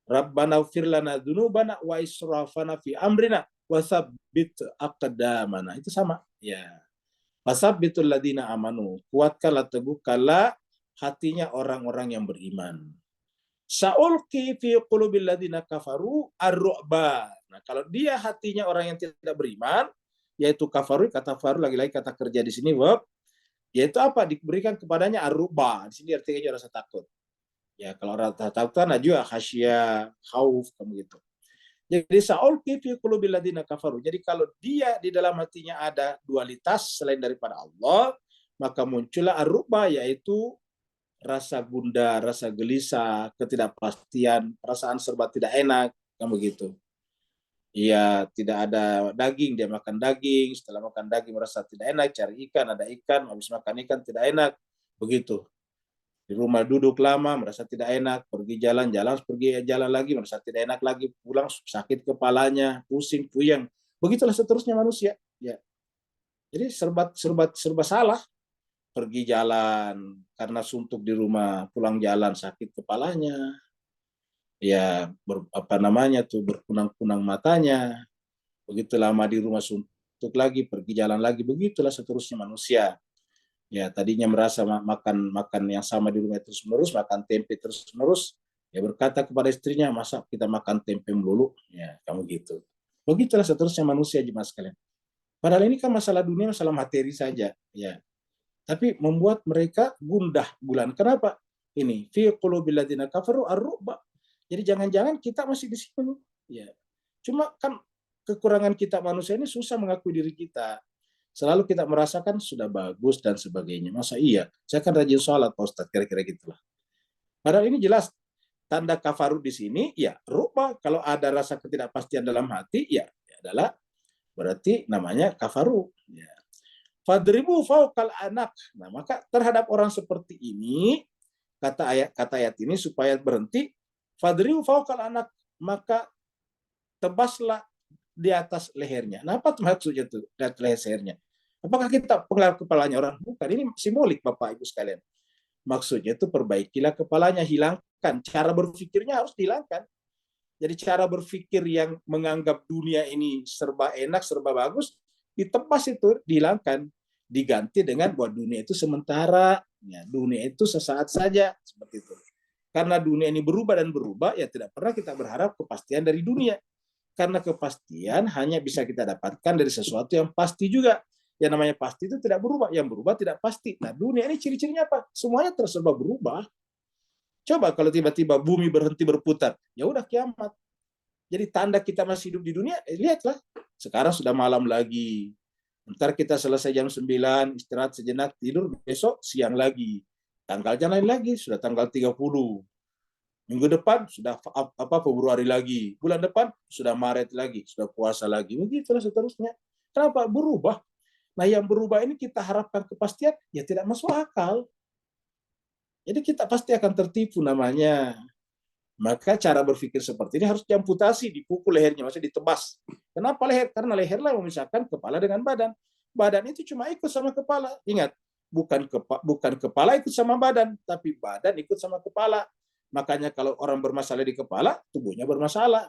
A: Rabbana ufir lana dzunubana wa israfana fi amrina wasabbit aqdamana. Itu sama. Ya. Wasabbitul ladina amanu. Kuatkanlah, teguhkanlah hatinya orang-orang yang beriman. Sa'ulqi fi qulubil ladina kafaru ar-ru'ba. Nah, kalau dia hatinya orang yang tidak beriman, yaitu kafaru, kata faru lagi-lagi kata kerja di sini verb, yaitu apa? Diberikan kepadanya ar-ru'ba. Di sini artinya rasa takut. Ya, kalau rasa takut kan juga khasyah, khauf, kamu gitu. Jadi sa'ulqi fi qulubil ladina kafaru. Jadi kalau dia di dalam hatinya ada dualitas selain daripada Allah, maka muncullah ar-ru'ba, yaitu rasa gundah, rasa gelisah, ketidakpastian, perasaan serba tidak enak, kan begitu. Ia tidak ada daging, dia makan daging, setelah makan daging merasa tidak enak, cari ikan, ada ikan, habis makan ikan tidak enak, begitu. Di rumah duduk lama, merasa tidak enak, pergi jalan lagi, merasa tidak enak lagi, pulang sakit kepalanya, pusing, puyeng. Begitulah seterusnya manusia. Ya. Jadi serba salah. Pergi jalan karena suntuk di rumah, pulang jalan sakit kepalanya, ya berkunang-kunang matanya, begitu lama di rumah suntuk lagi, pergi jalan lagi, begitulah seterusnya manusia. Ya tadinya merasa makan yang sama di rumah terus menerus, makan tempe terus menerus, ya berkata kepada istrinya, masa kita makan tempe melulu, ya kamu gitu. Begitulah seterusnya manusia, jemaah sekalian. Padahal ini kan masalah dunia, masalah materi saja, ya. Tapi membuat mereka gundah gulana. Kenapa? Ini fi qulubil ladzina kafaru ar-ru'ba. Jadi jangan-jangan kita masih di sini. Ya. Cuma kan kekurangan kita manusia ini susah mengakui diri kita. Selalu kita merasakan sudah bagus dan sebagainya. Masa iya? Saya kan rajin sholat, Pak Ustadz, kira-kira gitulah. Padahal ini jelas tanda kafaru di sini, ya rupa. Kalau ada rasa ketidakpastian dalam hati, ya adalah berarti namanya kafaru. Ya. Fadribu fawqal anak. Nah, maka terhadap orang seperti ini, kata ayat ini supaya berhenti, fadribu fawqal anak, maka tebaslah di atas lehernya. Nah, apa maksudnya itu di atas lehernya? Apakah kita penggal kepalanya orang? Bukan, ini simbolik Bapak Ibu sekalian. Maksudnya itu perbaikilah kepalanya, hilangkan. Cara berpikirnya harus dihilangkan. Jadi cara berpikir yang menganggap dunia ini serba enak, serba bagus, ditebas itu, dihilangkan. Diganti dengan bahwa dunia itu sementara, ya, dunia itu sesaat saja, seperti itu. Karena dunia ini berubah dan berubah, ya tidak pernah kita berharap kepastian dari dunia. Karena kepastian hanya bisa kita dapatkan dari sesuatu yang pasti juga. Yang namanya pasti itu tidak berubah, yang berubah tidak pasti. Nah, dunia ini ciri-cirinya apa? Semuanya terserba berubah. Coba kalau tiba-tiba bumi berhenti berputar, ya udah kiamat. Jadi tanda kita masih hidup di dunia, lihatlah. Sekarang sudah malam lagi. Ntar kita selesai jam 9, istirahat sejenak, tidur, besok siang lagi. Tanggalnya lain lagi, sudah tanggal 30. Minggu depan sudah Februari lagi. Bulan depan sudah Maret lagi, sudah puasa lagi. Begitulah seterusnya. Kenapa? Berubah. Nah, yang berubah ini kita harapkan kepastian, ya tidak masuk akal. Jadi kita pasti akan tertipu namanya. Maka cara berpikir seperti ini harus diamputasi, dipukul lehernya, maksudnya ditebas. Kenapa leher? Karena leherlah yang memisahkan kepala dengan badan. Badan itu cuma ikut sama kepala. Ingat, bukan kepala ikut sama badan, tapi badan ikut sama kepala. Makanya kalau orang bermasalah di kepala, tubuhnya bermasalah.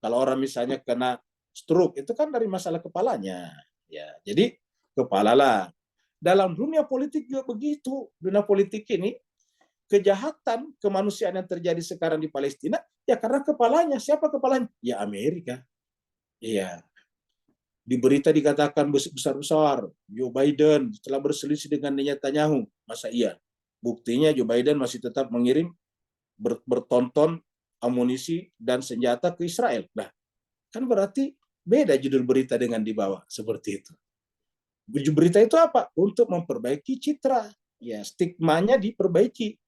A: Kalau orang misalnya kena stroke, itu kan dari masalah kepalanya. Ya, jadi kepala lah. Dalam dunia politik juga begitu. Dunia politik ini, kejahatan kemanusiaan yang terjadi sekarang di Palestina, ya karena kepalanya. Siapa kepalanya? Ya Amerika. Iya. Di berita dikatakan besar-besar, Joe Biden telah berselisih dengan Netanyahu. Masa iya? Buktinya Joe Biden masih tetap mengirim bertonton amunisi dan senjata ke Israel. Nah, kan berarti beda judul berita dengan di bawah. Seperti itu. Berita itu apa? Untuk memperbaiki citra. Ya, stigmanya diperbaiki.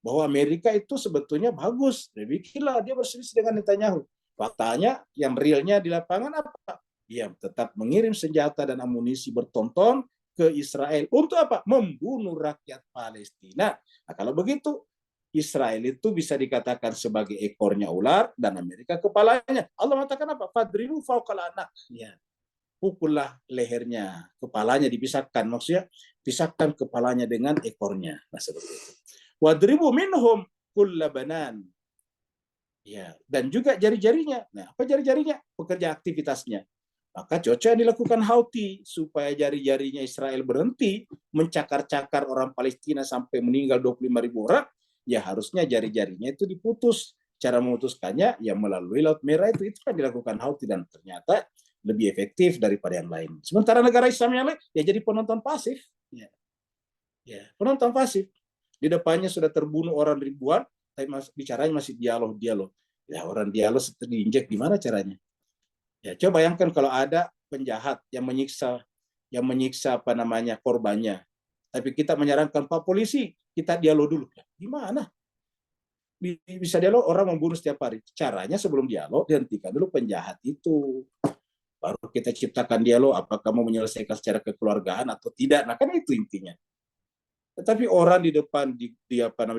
A: Bahwa Amerika itu sebetulnya bagus. Demikianlah dia berselisih dengan Netanyahu. Faktanya yang realnya di lapangan apa? Dia tetap mengirim senjata dan amunisi bertonton ke Israel. Untuk apa? Membunuh rakyat Palestina. Nah, kalau begitu, Israel itu bisa dikatakan sebagai ekornya ular dan Amerika kepalanya. Allah mengatakan apa? Fadribu fawqal anak. Ya. Pukullah lehernya, kepalanya dipisahkan. Maksudnya, pisahkan kepalanya dengan ekornya. Nah, seperti itu. Wadribu minhum kulla banan. Ya, dan juga jari-jarinya. Nah, apa jari-jarinya? Pekerja aktivitasnya. Maka cocok yang dilakukan Houthi supaya jari-jarinya Israel berhenti mencakar-cakar orang Palestina sampai meninggal 25.000 orang, ya harusnya jari-jarinya itu diputus. Cara memutuskannya ya melalui Laut Merah itu kan dilakukan Houthi dan ternyata lebih efektif daripada yang lain. Sementara negara Islam yang lain ya jadi penonton pasif. Ya, penonton pasif. Di depannya sudah terbunuh orang ribuan, tapi bicaranya masih dialog. Ya, orang dialog seperti diinjek, gimana caranya? Ya, coba bayangkan kalau ada penjahat yang menyiksa korbannya. Tapi kita menyarankan Pak Polisi, kita dialog dulu. Ya, gimana? Bisa dialog, orang membunuh setiap hari. Caranya sebelum dialog, dihentikan dulu penjahat itu. Baru kita ciptakan dialog, apakah mau menyelesaikan secara kekeluargaan atau tidak. Nah, kan itu intinya. Tetapi orang di depan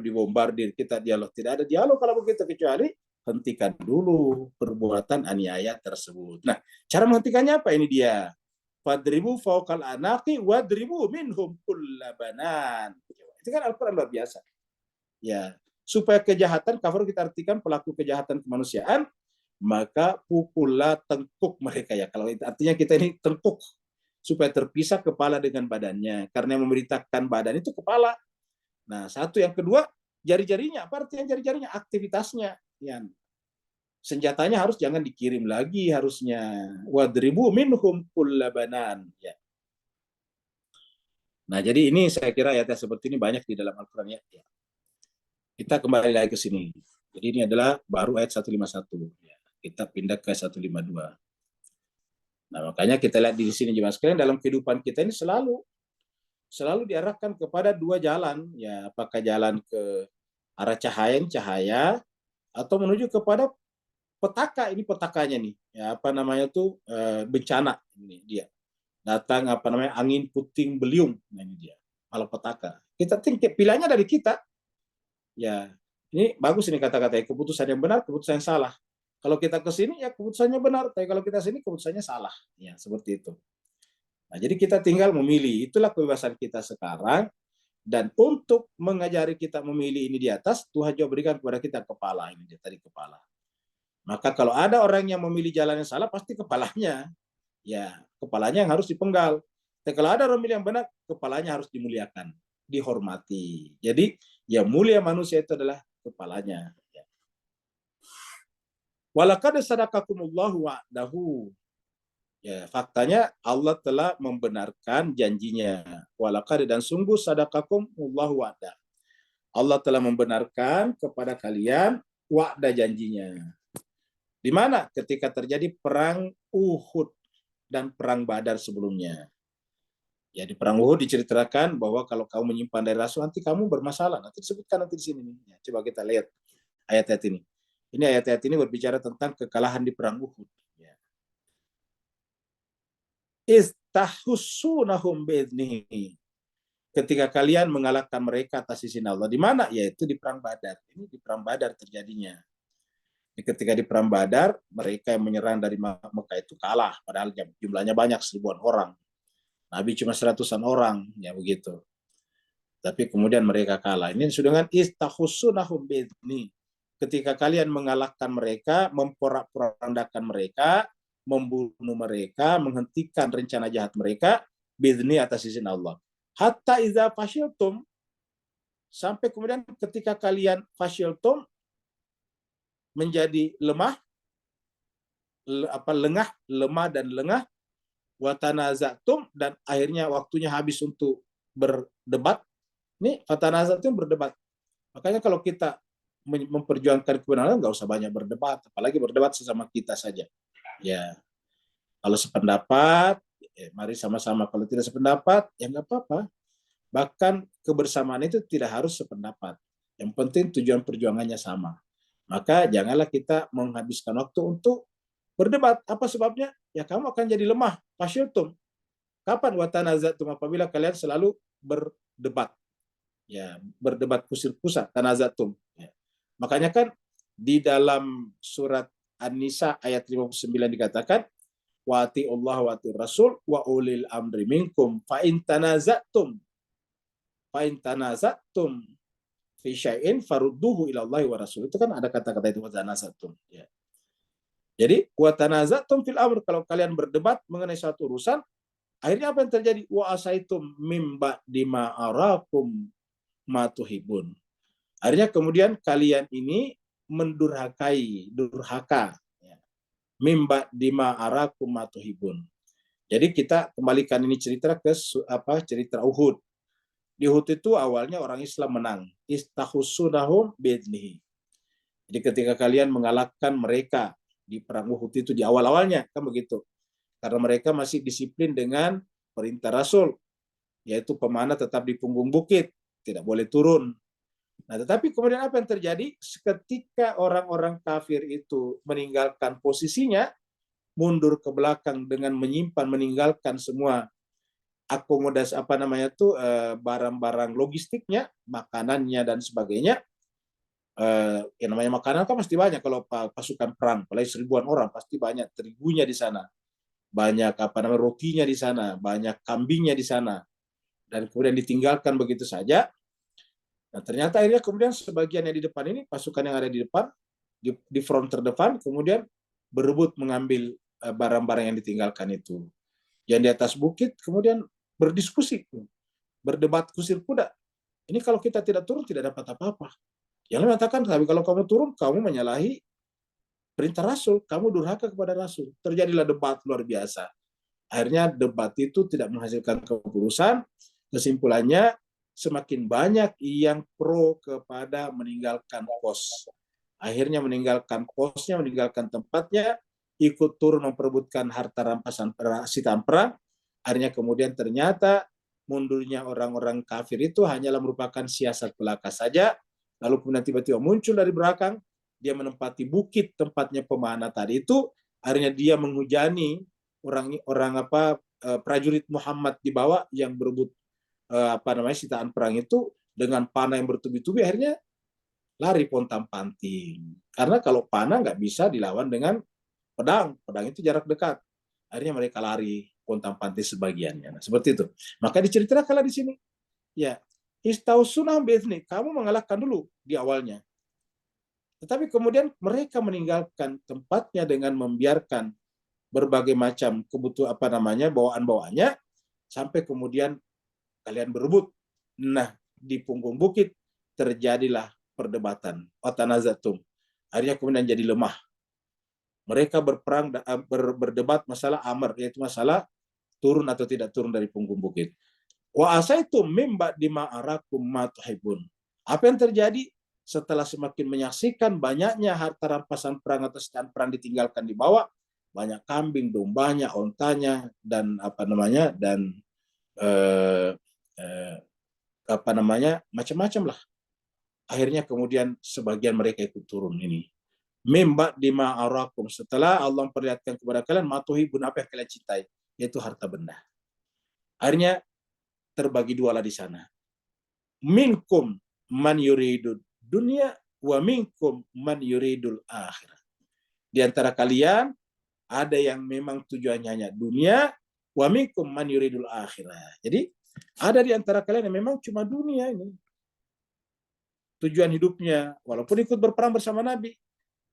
A: dibombardir, kita dialog. Tidak ada dialog kalau begitu, kecuali hentikan dulu perbuatan aniaya tersebut. Nah, cara menghentikannya apa? Ini dia. Fadribu fawqal anaqi wadribu minhum kulla banan. Itu kan Al-Quran luar biasa. Ya, supaya kejahatan, kafir kita artikan pelaku kejahatan kemanusiaan, maka pukullah, tengkuk mereka ya. Kalau itu artinya kita ini tengkuk supaya terpisah kepala dengan badannya. Karena yang memerintahkan badan itu kepala. Nah, satu. Yang kedua, jari-jarinya. Apa artinya jari-jarinya? Aktivitasnya. Ya. Senjatanya harus jangan dikirim lagi harusnya. Wadribu minhum kulla banan. Ya. Nah, jadi ini saya kira ayat seperti ini banyak di dalam Al-Quran ya. Kita kembali lagi ke sini. Jadi ini adalah baru ayat 151. Ya. Kita pindah ke 152. Nah, makanya kita lihat di sini jemaah sekalian, dalam kehidupan kita ini selalu diarahkan kepada dua jalan, ya, apakah jalan ke arah cahaya atau menuju kepada petaka. Ini petakanya nih, ya, apa namanya tuh, bencana ini dia. Datang apa namanya angin puting beliung, nah ini dia malapetaka. Kita tinggal pilihannya dari kita. Ya, ini bagus ini kata-katanya, keputusan yang benar, keputusan yang salah. Kalau kita ke sini ya keputusannya benar, tapi kalau kita sini keputusannya salah. Ya, seperti itu. Nah, jadi kita tinggal memilih. Itulah kebebasan kita sekarang. Dan untuk mengajari kita memilih ini di atas, Tuhan juga berikan kepada kita kepala. Ini dia tadi kepala. Maka kalau ada orang yang memilih jalan yang salah, pasti kepalanya. Ya, kepalanya yang harus dipenggal. Tapi kalau ada orang yang benar, kepalanya harus dimuliakan, dihormati. Jadi, yang mulia manusia itu adalah kepalanya. Walaqad sadaqakumullahu wa'dahu. Ya, faktanya Allah telah membenarkan janjinya. Walaqad, dan sungguh sadaqakumullahu wa'da. Allah telah membenarkan kepada kalian wa'da janjinya. Di mana? Ketika terjadi perang Uhud dan perang Badar sebelumnya. Ya, di perang Uhud diceritakan bahwa kalau kamu menyimpan dari Rasul, nanti kamu bermasalah. Nanti disebutkan nanti di sini. Ya, coba kita lihat ayat-ayat ini. Ini ayat-ayat ini berbicara tentang kekalahan di perang Uhud. Ya. Istahussunahum bi'idnihi. Ketika kalian mengalahkan mereka atas izin Allah. Di mana? Yaitu di perang Badar. Ini di perang Badar terjadinya. Ketika di perang Badar, mereka yang menyerang dari Mekah itu kalah. Padahal jumlahnya banyak, 1000-an orang. Nabi cuma 100-an orang. Ya begitu. Tapi kemudian mereka kalah. Ini sudah dengan istahussunahum bi'idnihi. Ketika kalian mengalahkan mereka, memporak-porandakan mereka, membunuh mereka, menghentikan rencana jahat mereka, biizni, atas izin Allah. Hatta iza fasyiltum, sampai kemudian ketika kalian fasyiltum, menjadi lemah, lemah dan lengah, watanazatum, dan akhirnya waktunya habis untuk berdebat. Ini watanazatum, berdebat. Makanya kalau kita memperjuangkan kebenaran, nggak usah banyak berdebat, apalagi berdebat sesama kita saja. Ya, kalau sependapat, mari sama-sama. Kalau tidak sependapat, ya nggak apa-apa. Bahkan kebersamaan itu tidak harus sependapat. Yang penting tujuan perjuangannya sama. Maka janganlah kita menghabiskan waktu untuk berdebat. Apa sebabnya? Ya kamu akan jadi lemah. Fasyiltum. Kapan? Watanazatum, apabila kalian selalu berdebat. Ya, berdebat kusir pusat, tanazatum. Ya. Makanya kan di dalam surat An-Nisa ayat 59 dikatakan, wa atiullah wa atiur rasul wa ulil amri minkum fa in tanazatum fi syai'in farudduhu ila Allah wa rasul. Itu kan ada kata-kata itu, wa tanazatum. Ya. Jadi wa tanazatum fil amr, kalau kalian berdebat mengenai suatu urusan, akhirnya apa yang terjadi? Wa asaitum mimba dima arakum ma tuhibun. Akhirnya kemudian kalian ini durhaka. Ya. Mimba dima arakum ma tuhibun. Jadi kita kembalikan ini cerita ke cerita Uhud. Di Uhud itu awalnya orang Islam menang. Istahussunahum bi'idnihi. Jadi ketika kalian mengalahkan mereka di perang Uhud itu di awal-awalnya, kan begitu. Karena mereka masih disiplin dengan perintah Rasul, yaitu pemanah tetap di punggung bukit, tidak boleh turun. Nah, tetapi kemudian apa yang terjadi? Ketika orang-orang kafir itu meninggalkan posisinya, mundur ke belakang dengan meninggalkan semua akomodasi barang-barang logistiknya, makanannya dan sebagainya. Yang namanya makanan kan pasti banyak kalau pasukan perang, apalagi 1000-an orang, pasti banyak terigunya di sana, banyak rotinya di sana, banyak kambingnya di sana, dan kemudian ditinggalkan begitu saja. Nah, ternyata akhirnya kemudian sebagian yang di depan ini, pasukan yang ada di depan, di front terdepan, kemudian berebut mengambil barang-barang yang ditinggalkan itu. Yang di atas bukit kemudian berdiskusi, berdebat kusir kuda. Ini kalau kita tidak turun tidak dapat apa-apa. Yang mengatakan, tapi kalau kamu turun, kamu menyalahi perintah Rasul, kamu durhaka kepada Rasul. Terjadilah debat luar biasa. Akhirnya debat itu tidak menghasilkan keputusan. Kesimpulannya, semakin banyak yang pro kepada meninggalkan pos. Akhirnya meninggalkan posnya, meninggalkan tempatnya, ikut turun memperebutkan harta rampasan sitaan perang. Akhirnya kemudian ternyata mundurnya orang-orang kafir itu hanyalah merupakan siasat belaka saja. Lalu kemudian tiba-tiba muncul dari belakang, dia menempati bukit tempatnya pemanah tadi itu. Akhirnya dia menghujani orang prajurit Muhammad di bawah yang berebut sitaan perang itu dengan panah yang bertubi-tubi. Akhirnya lari pontang-panting. Karena kalau panah nggak bisa dilawan dengan pedang itu jarak dekat. Akhirnya mereka lari pontang-panting sebagiannya. Nah, seperti itu. Maka diceritakan di sini. Ya, istausunah bi'izni, kamu mengalahkan dulu di awalnya. Tetapi kemudian mereka meninggalkan tempatnya dengan membiarkan berbagai macam kebutuhan bawaan-bawaannya sampai kemudian kalian berebut. Nah, di punggung bukit terjadilah perdebatan. Watanazatum. Akhirnya kemudian jadi lemah. Mereka berperang berdebat masalah amr, yaitu masalah turun atau tidak turun dari punggung bukit. Wa asaitum mim ba'di ma arakum ma tuhibbun. Apa yang terjadi setelah semakin menyaksikan banyaknya harta rampasan perang atau sitaan perang ditinggalkan di bawah, banyak kambing, dombanya, ontanya dan macam-macam lah. Akhirnya kemudian sebagian mereka ikut turun ini. Mimba dima arakum, setelah Allah memperlihatkan kepada kalian matuhibun, apa yang kalian cintai, yaitu harta benda. Akhirnya terbagi dua lah di sana. Minkum man yuridud dunia wa minkum man yuridul akhirah. Di antara kalian ada yang memang tujuannya hanya dunia, wa minkum man yuridul akhirah. Jadi ada di antara kalian yang memang cuma dunia ini tujuan hidupnya, walaupun ikut berperang bersama Nabi.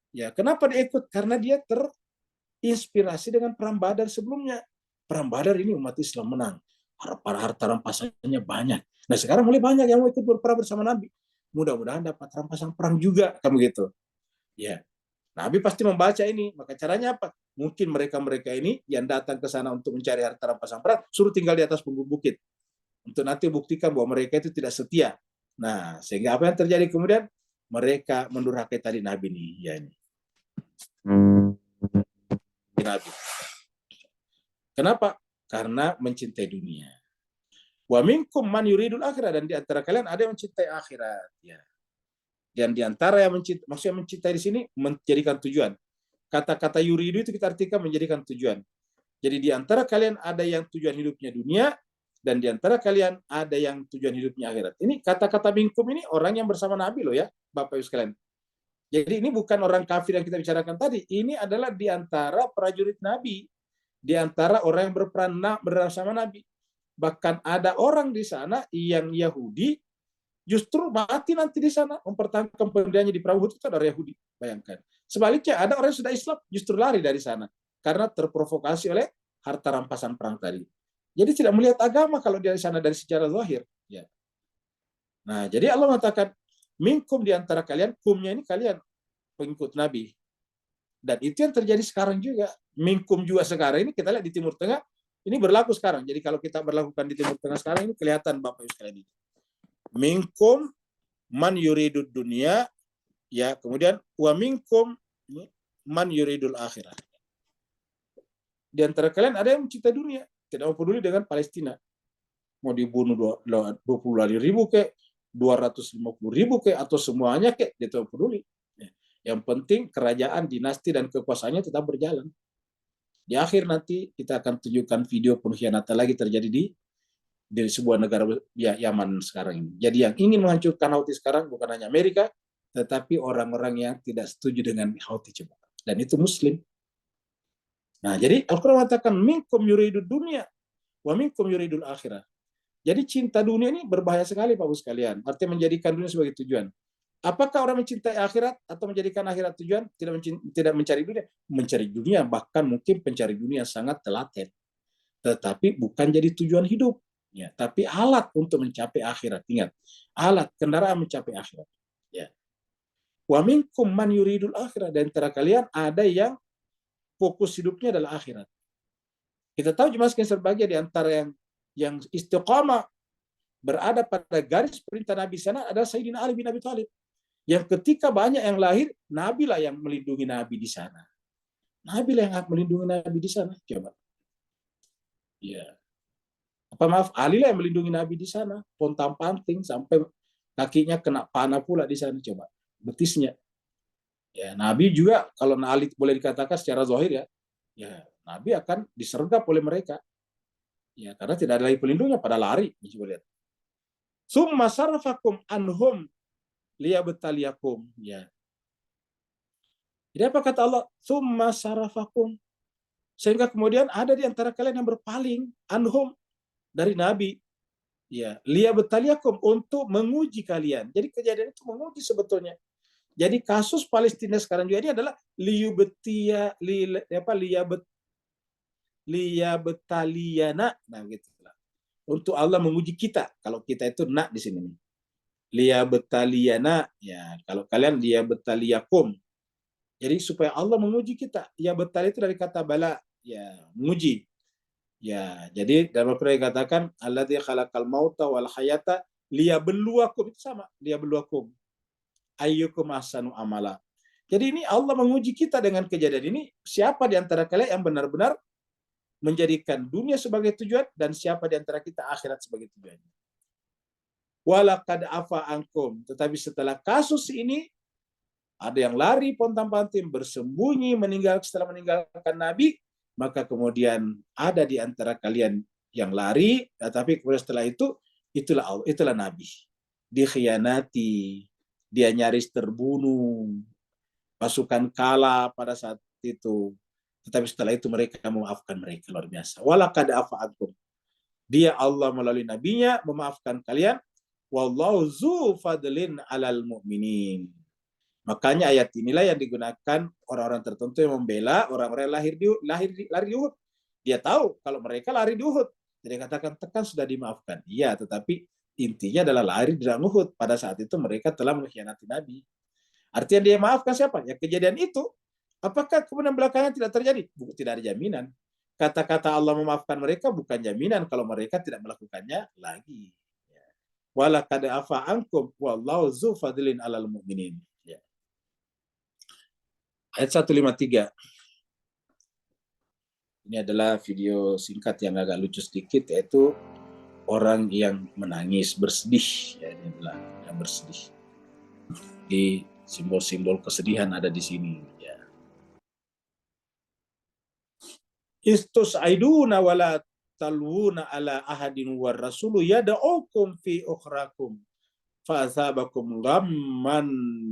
A: Ya, kenapa dia ikut? Karena dia terinspirasi dengan perang Badar sebelumnya. Perang Badar ini umat Islam menang. Harta rampasannya banyak. Nah, sekarang mulai banyak yang mau ikut berperang bersama Nabi. Mudah-mudahan dapat rampasan perang juga, kamu gitu. Ya, Nabi pasti membaca ini. Maka caranya apa? Mungkin mereka-mereka ini yang datang ke sana untuk mencari harta rampasan perang, suruh tinggal di atas punggung bukit. Untuk nanti buktikan bahwa mereka itu tidak setia. Nah, sehingga apa yang terjadi kemudian? Mereka mendurhakai tadi Nabi nih. Ya, ini. Nabi. Kenapa? Karena mencintai dunia. Wa minkum man yuridul akhirat, dan di antara kalian ada yang mencintai akhirat. Ya. Dan di antara yang maksudnya mencintai di sini menjadikan tujuan. Kata-kata yuridu itu kita artikan menjadikan tujuan. Jadi di antara kalian ada yang tujuan hidupnya dunia, dan di antara kalian ada yang tujuan hidupnya akhirat. Ini kata-kata minkum ini orang yang bersama Nabi loh ya, Bapak Ibu sekalian. Jadi ini bukan orang kafir yang kita bicarakan tadi. Ini adalah di antara prajurit Nabi, di antara orang yang berperan bersama Nabi. Bahkan ada orang di sana yang Yahudi justru mati nanti di sana mempertahankan pendiriannya di perang Uhud, itu ada Yahudi. Bayangkan. Sebaliknya ada orang yang sudah Islam justru lari dari sana karena terprovokasi oleh harta rampasan perang tadi. Jadi tidak melihat agama kalau dia di sana dari secara zahir. Ya. Nah, jadi Allah mengatakan minkum di antara kalian, kumnya ini kalian pengikut Nabi. Dan itu yang terjadi sekarang juga. Minkum juga sekarang ini kita lihat di Timur Tengah, ini berlaku sekarang. Jadi kalau kita berlakukan di Timur Tengah sekarang ini kelihatan Bapak Ibu sekalian ini. Minkum man yuridud dunia, ya, kemudian wa minkum man yuridul akhirah. Di antara kalian ada yang mencintai dunia, tidak peduli dengan Palestina. Mau dibunuh 20 ribu ke 250 ribu ke atau semuanya ke, dia tidak peduli. Yang penting kerajaan, dinasti dan kekuasaannya tetap berjalan. Di akhir nanti kita akan tunjukkan video pengkhianatan lagi terjadi di sebuah negara Yaman sekarang ini. Jadi yang ingin menghancurkan Houthi sekarang bukan hanya Amerika, tetapi orang-orang yang tidak setuju dengan Houthi juga. Dan itu Muslim. Nah, jadi Al-Quran mengatakan minkum yuridud dunia wa minkum yuridul akhirah. Jadi cinta dunia ini berbahaya sekali Pak Ibu sekalian. Artinya menjadikan dunia sebagai tujuan. Apakah orang mencintai akhirat atau menjadikan akhirat tujuan? Tidak mencari dunia. Mencari dunia, bahkan mungkin pencari dunia sangat telaten. Tetapi bukan jadi tujuan hidup. Ya, tapi alat untuk mencapai akhirat. Ingat, alat kendaraan mencapai akhirat. Ya. Wa minkum man yuridul akhirat. Dan antara kalian ada yang fokus hidupnya adalah akhirat. Kita tahu cuma sekian sebagian di antara yang istiqamah berada pada garis perintah Nabi sana adalah Sayyidina Ali bin Abi Thalib. Yang ketika banyak yang lahir, Nabi lah yang melindungi Nabi di sana. Nabi lah yang melindungi Nabi di sana. Coba. Ya. Apa maaf, Ali lah yang melindungi Nabi di sana. Pontang-panting sampai kakinya kena panah pula di sana. Coba. Betisnya. Ya, Nabi juga kalau Ali boleh dikatakan secara zahir ya Nabi akan disergap oleh mereka. Ya, karena tidak ada lagi pelindungnya, pada lari. Coba lihat. Summa sarfakum anhum liyabtaliyakum. Ya. Jadi apa kata Allah? Summa sarafakum. Sehingga kemudian ada di antara kalian yang berpaling anhum dari Nabi. Ya, liyabtaliyakum, untuk menguji kalian. Jadi kejadian itu menguji sebetulnya. Jadi kasus Palestina sekarang juga ini adalah liyabtaliyana. Nah, gitu. Untuk Allah menguji kita. Kalau kita itu nak di sini nih. Liyabtaliyana, ya, kalau kalian liyabtaliyakum. Jadi supaya Allah menguji kita. Ya, betal itu dari kata bala, ya, menguji. Ya, jadi dalam Al-Qur'an dikatakan alladzi khalaqal mauta wal hayata liyabluwakum, itu sama, liyabluwakum ayyukum ahsanu amala. Jadi ini Allah menguji kita dengan kejadian ini, siapa di antara kalian yang benar-benar menjadikan dunia sebagai tujuan dan siapa di antara kita akhirat sebagai tujuan. Walaqad afa ankum, tetapi setelah kasus ini ada yang lari pontang-panting, bersembunyi setelah meninggalkan Nabi, maka kemudian ada di antara kalian yang lari, tetapi kemudian setelah itu itulah Nabi. Dikhianati, dia nyaris terbunuh, pasukan kalah pada saat itu. Tetapi setelah itu mereka memaafkan mereka, luar biasa. Walaqad afa'akum. Dia Allah melalui nabinya memaafkan kalian. Wallahu zu fadlin 'alal mu'minin. Makanya ayat inilah yang digunakan orang-orang tertentu yang membela orang-orang lari di Uhud. Dia tahu kalau mereka lari di Uhud. Jadi katakan tekan sudah dimaafkan. Iya, tetapi intinya adalah lari di dalam Uhud. Pada saat itu mereka telah mengkhianati Nabi. Artinya dia maafkan siapa? Ya, kejadian itu. Apakah kemudian belakangan tidak terjadi? Tidak ada jaminan. Kata-kata Allah memaafkan mereka bukan jaminan kalau mereka tidak melakukannya lagi. Walaqad afa ankum wallahu zu fadlin 'alal mu'minin. Ayat 153. Ini adalah video singkat yang agak lucu sedikit, yaitu orang yang menangis, bersedih. Ya, ini adalah yang bersedih. Di simbol-simbol kesedihan ada di sini. Ya. Istus'aiduna wala talwuna ala ahadin war rasulu yada'ukum fi ukhrakum fa'asabakum ghamman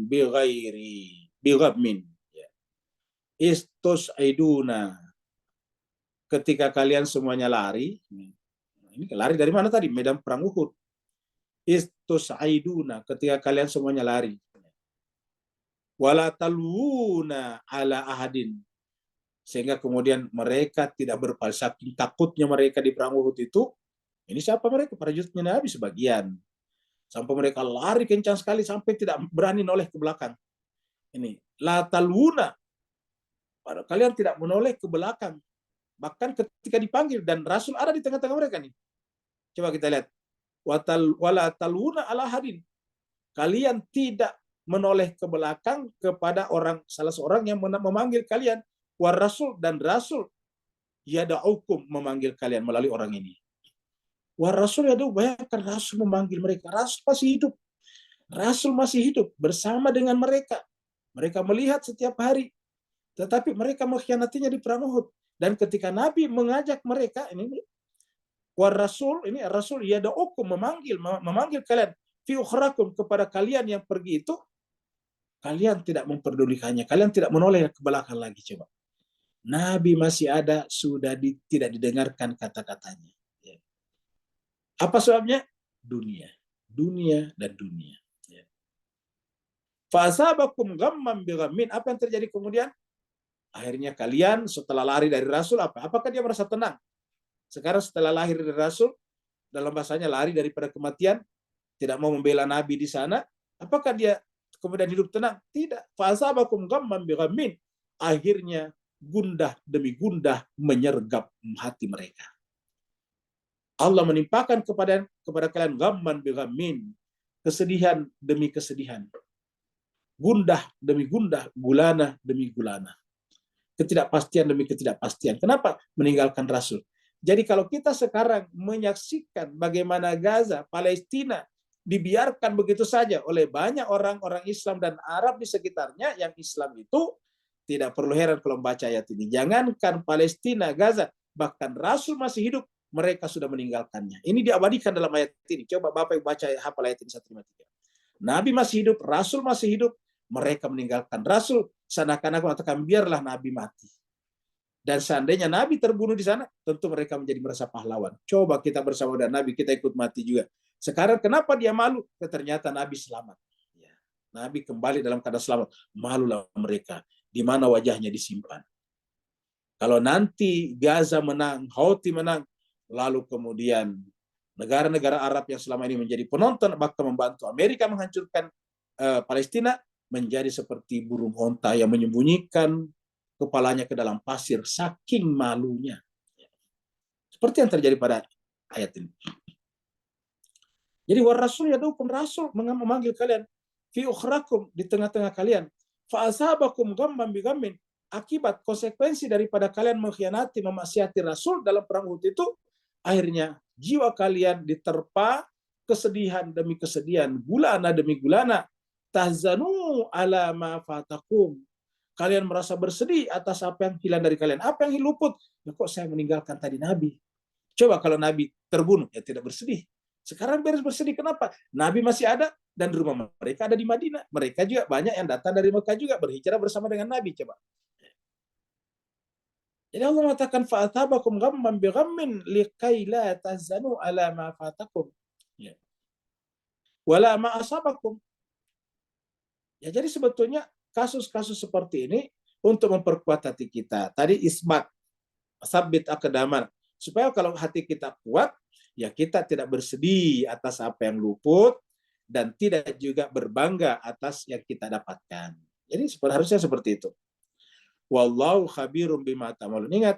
A: bighammin. Istus'aiduna, ketika kalian semuanya lari. Ini lari dari mana tadi? Medan perang Uhud. Istus'aiduna, ketika kalian semuanya lari. Wala talwuna ala ahadin, sehingga kemudian mereka tidak berpaling, saking takutnya mereka di perang Uhud itu. Ini siapa mereka? Prajuritnya Nabi sebagian. Sampai mereka lari kencang sekali sampai tidak berani noleh ke belakang. Ini la talwuna, kalian tidak menoleh ke belakang. Bahkan ketika dipanggil dan Rasul ada di tengah-tengah mereka nih. Coba kita lihat. Wala taluna ala hadin. Kalian tidak menoleh ke belakang kepada salah seorang yang memanggil kalian. War Rasul, dan Rasul yada'ukum, memanggil kalian melalui orang ini. War Rasul yada'u, bayangkan Rasul memanggil mereka. Rasul masih hidup. Rasul masih hidup bersama dengan mereka. Mereka melihat setiap hari. Tetapi mereka mengkhianatinya di perang Uhud. Dan ketika Nabi mengajak mereka, ini war Rasul, ini Rasul yada'ukum, memanggil kalian fi ukhrakum, kepada kalian yang pergi itu, kalian tidak memperdulikannya, kalian tidak menoleh ke belakang lagi. Coba. Nabi masih ada, sudah tidak didengarkan kata-katanya. Apa sebabnya? Dunia dan dunia. Fa'asabakum ghamman bighammin. Apa yang terjadi kemudian? Akhirnya kalian setelah lari dari Rasul apa? Apakah dia merasa tenang? Sekarang setelah lahir dari Rasul, dalam bahasanya lari daripada kematian, tidak mau membela Nabi di sana, apakah dia kemudian hidup tenang? Tidak. Fa'asabakum ghamman bighammin. Akhirnya gundah demi gundah menyergap hati mereka. Allah menimpakan kepada kalian ghamman bighammin, kesedihan demi kesedihan. Gundah demi gundah, gulana demi gulana. ketidakpastian demi ketidakpastian. Kenapa meninggalkan Rasul? Jadi kalau kita sekarang menyaksikan bagaimana Gaza, Palestina dibiarkan begitu saja oleh banyak orang-orang Islam dan Arab di sekitarnya yang Islam itu, tidak perlu heran kalau membaca ayat ini. Jangankan Palestina, Gaza, bahkan Rasul masih hidup, mereka sudah meninggalkannya. Ini diabadikan dalam ayat ini. Coba Bapak baca hafal ayat ini 153. Nabi masih hidup, Rasul masih hidup, mereka meninggalkan Rasul. Seakan-akan mengatakan biarlah Nabi mati. Dan seandainya Nabi terbunuh di sana, tentu mereka menjadi merasa pahlawan. Coba kita bersama dengan Nabi, kita ikut mati juga. Sekarang kenapa dia malu? Ternyata Nabi selamat. Ya. Nabi kembali dalam keadaan selamat. Malulah mereka. Di mana wajahnya disimpan. Kalau nanti Gaza menang, Houthi menang, lalu kemudian negara-negara Arab yang selama ini menjadi penonton, bahkan membantu Amerika menghancurkan Palestina, menjadi seperti burung onta yang menyembunyikan kepalanya ke dalam pasir saking malunya. Seperti yang terjadi pada ayat ini. Jadi war rasul yadukum, Rasul memanggil kalian fi ukhrakum, di tengah-tengah kalian, fa asabakum ghamman bi ghammin, akibat konsekuensi daripada kalian mengkhianati, memaksiati Rasul dalam perang Uhud itu, akhirnya jiwa kalian diterpa kesedihan demi kesedihan, gulana demi gulana, tahzanu ala ma fatakum, kalian merasa bersedih atas apa yang hilang dari kalian. Apa yang luput? Ya kok saya meninggalkan tadi Nabi. Coba kalau Nabi terbunuh, ya tidak bersedih. Sekarang beres bersedih. Kenapa? Nabi masih ada dan rumah mereka ada di Madinah. Mereka juga banyak yang datang dari Mekah juga berhijrah bersama dengan Nabi. Coba. Jadi Allah mengatakan fa'atabakum ghamman bi ghammin likai la tahzanu ala ma fatakum. Ya. Wala ma asabakum. Ya, jadi sebetulnya kasus-kasus seperti ini untuk memperkuat hati kita. Tadi isbat, sabit akdaman, supaya kalau hati kita kuat, ya kita tidak bersedih atas apa yang luput dan tidak juga berbangga atas yang kita dapatkan. Jadi harusnya seperti itu. Wallahu khabirum bima ta'malun. Ingat,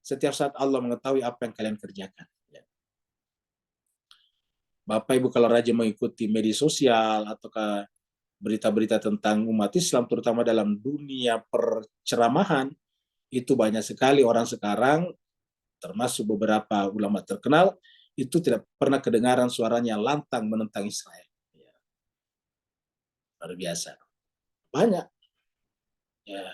A: setiap saat Allah mengetahui apa yang kalian kerjakan. Bapak Ibu kalau rajin mengikuti media sosial ataukah berita-berita tentang umat Islam, terutama dalam dunia perceramahan, itu banyak sekali orang sekarang, termasuk beberapa ulama terkenal, itu tidak pernah kedengaran suaranya lantang menentang Israel. Ya. Luar biasa. Banyak. Ya.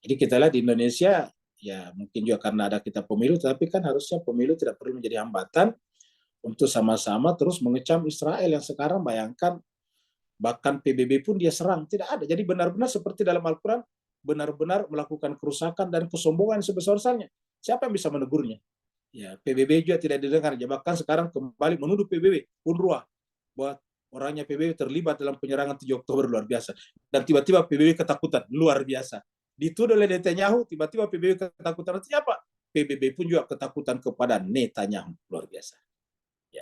A: Jadi kita lihat di Indonesia, ya mungkin juga karena ada kita pemilu, tapi kan harusnya pemilu tidak perlu menjadi hambatan untuk sama-sama terus mengecam Israel yang sekarang bayangkan, bahkan PBB pun dia serang, tidak ada. Jadi benar-benar seperti dalam Al-Quran, benar-benar melakukan kerusakan dan kesombongan sebesar-besarnya. Siapa yang bisa menegurnya? Ya, PBB juga tidak didengar. Bahkan sekarang kembali menuduh PBB, UNRWA, bahwa orangnya PBB terlibat dalam penyerangan 7 Oktober, luar biasa. Dan tiba-tiba PBB ketakutan, luar biasa. Dituduh oleh Netanyahu, tiba-tiba PBB ketakutan. Artinya apa? PBB pun juga ketakutan kepada Netanyahu, luar biasa. Ya.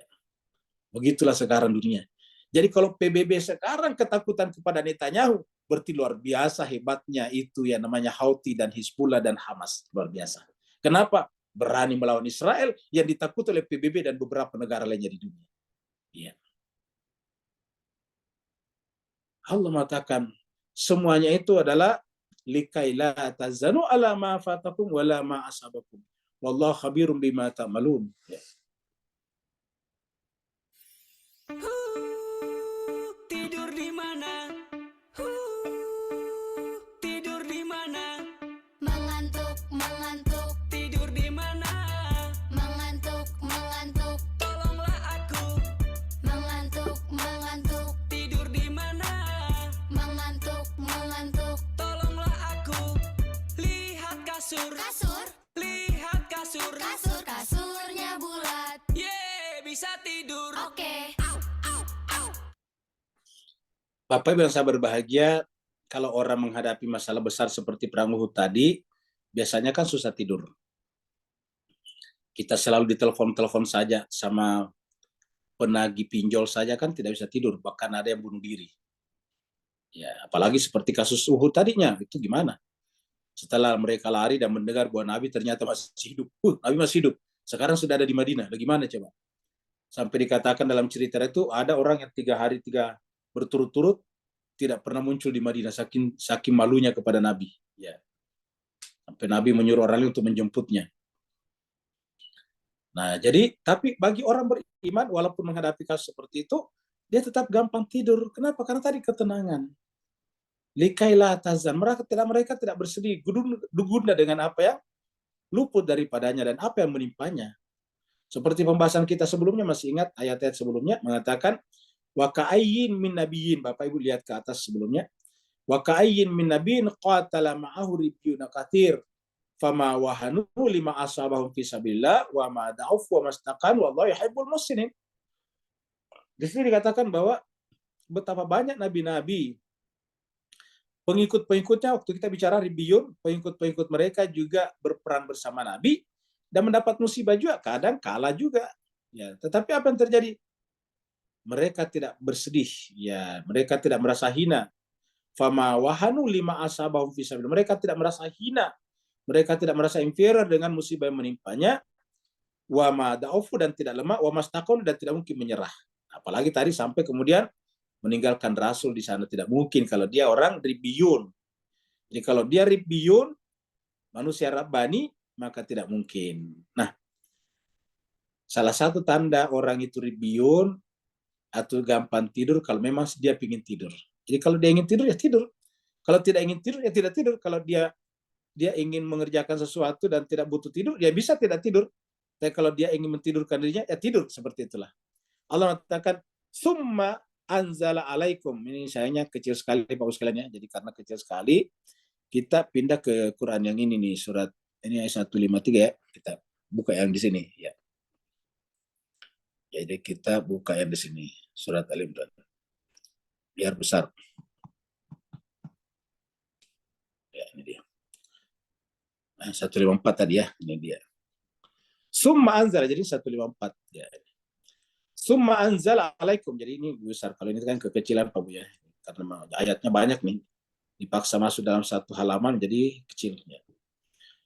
A: Begitulah sekarang dunia. Jadi kalau PBB sekarang ketakutan kepada Netanyahu, berarti luar biasa hebatnya itu yang namanya Houthi dan Hizbullah dan Hamas. Luar biasa. Kenapa? Berani melawan Israel yang ditakuti oleh PBB dan beberapa negara lainnya di dunia. Ya. Allah mengatakan, semuanya itu adalah likaila tazanu ala ma fatakum wala ma asabakum. Wallahu khabirum bima ta'malun. Ya.
E: Tidur di mana? Tidur di mana?
F: Mengantuk, mengantuk,
E: Tidur di mana?
F: mengantuk, mengantuk,
E: Tolonglah aku.
F: mengantuk, mengantuk,
E: Tidur di mana?
F: mengantuk, mengantuk.
E: Tolonglah aku. Lihat kasur.
F: Kasur,
E: Lihat kasur.
F: kasur, kasurnya bulat.
E: Yeay, bisa tidur.
F: Oke.
A: Bapak Ibu yang saya berbahagia, kalau orang menghadapi masalah besar seperti perang Uhud tadi, biasanya kan susah tidur. Kita selalu ditelepon-telepon saja sama penagih pinjol saja kan tidak bisa tidur, bahkan ada yang bunuh diri. Ya, apalagi seperti kasus Uhud tadinya, itu gimana? Setelah mereka lari dan mendengar bahwa Nabi ternyata masih hidup. Nabi masih hidup. Sekarang sudah ada di Madinah. Bagaimana coba? Sampai dikatakan dalam cerita itu ada orang yang 3 hari berturut-turut tidak pernah muncul di Madinah saking malunya kepada Nabi. Ya. Sampai Nabi menyuruh orang lain untuk menjemputnya. Nah, jadi tapi bagi orang beriman walaupun menghadapi kasus seperti itu, dia tetap gampang tidur. Kenapa? Karena tadi ketenangan. Likailah tazan. Mereka tidak bersedih gundah dengan apa yang luput daripadanya dan apa yang menimpanya. Seperti pembahasan kita sebelumnya, masih ingat ayat-ayat sebelumnya mengatakan wa ka'ayyin min nabiyyin. Bapak Ibu lihat ke atas sebelumnya. Wa ka'ayyin min nabiyyin qatala ma'ahu ribbiyuna katsir fama wahanu lima asabahum fi sabilillah wa ma da'uf wa mastaqan wallahu yuhibbul muhsinin. Di sini dikatakan bahwa betapa banyak nabi-nabi pengikut-pengikutnya, waktu kita bicara ribbiyun, pengikut-pengikut mereka juga berperan bersama Nabi dan mendapat musibah juga, kadang kalah juga. Ya, tetapi apa yang terjadi? Mereka tidak bersedih, ya, mereka tidak merasa hina. Fama wahanu lima asabahum fi sabilillah. Mereka tidak merasa hina, mereka tidak merasa inferior dengan musibah yang menimpanya. Wa ma da'ufu, dan tidak lemah, wa mastaqon, dan tidak mungkin menyerah. Apalagi tadi sampai kemudian meninggalkan Rasul di sana, tidak mungkin kalau dia orang ribbiyun. Jadi kalau dia ribbiyun, manusia Rabbani, maka tidak mungkin. Nah, salah satu tanda orang itu ribbiyun atau gampang tidur kalau memang dia ingin tidur. Jadi kalau dia ingin tidur, ya tidur. Kalau tidak ingin tidur, ya tidak tidur. Kalau dia ingin mengerjakan sesuatu dan tidak butuh tidur, ya bisa tidak tidur. Tapi kalau dia ingin mentidurkan dirinya, ya tidur. Seperti itulah. Allah mengatakan, summa anzala alaikum. Ini sayangnya kecil sekali Bapak sekalian ya. Jadi karena kecil sekali, kita pindah ke Quran yang ini nih, surat ini ayat 153 ya. Kita buka yang di sini ya. Jadi kita buka yang di sini, surat Al-Imran. Biar besar. Ya, ini dia. Nah, 154 tadi ya, ini dia. Summa anzala, jadi 154 ya. Summa anzala alaikum. Jadi ini besar. Kalau ini kan kekecilan Pak Bu ya. Karena ayatnya banyak nih. Dipaksa masuk dalam satu halaman jadi kecilnya.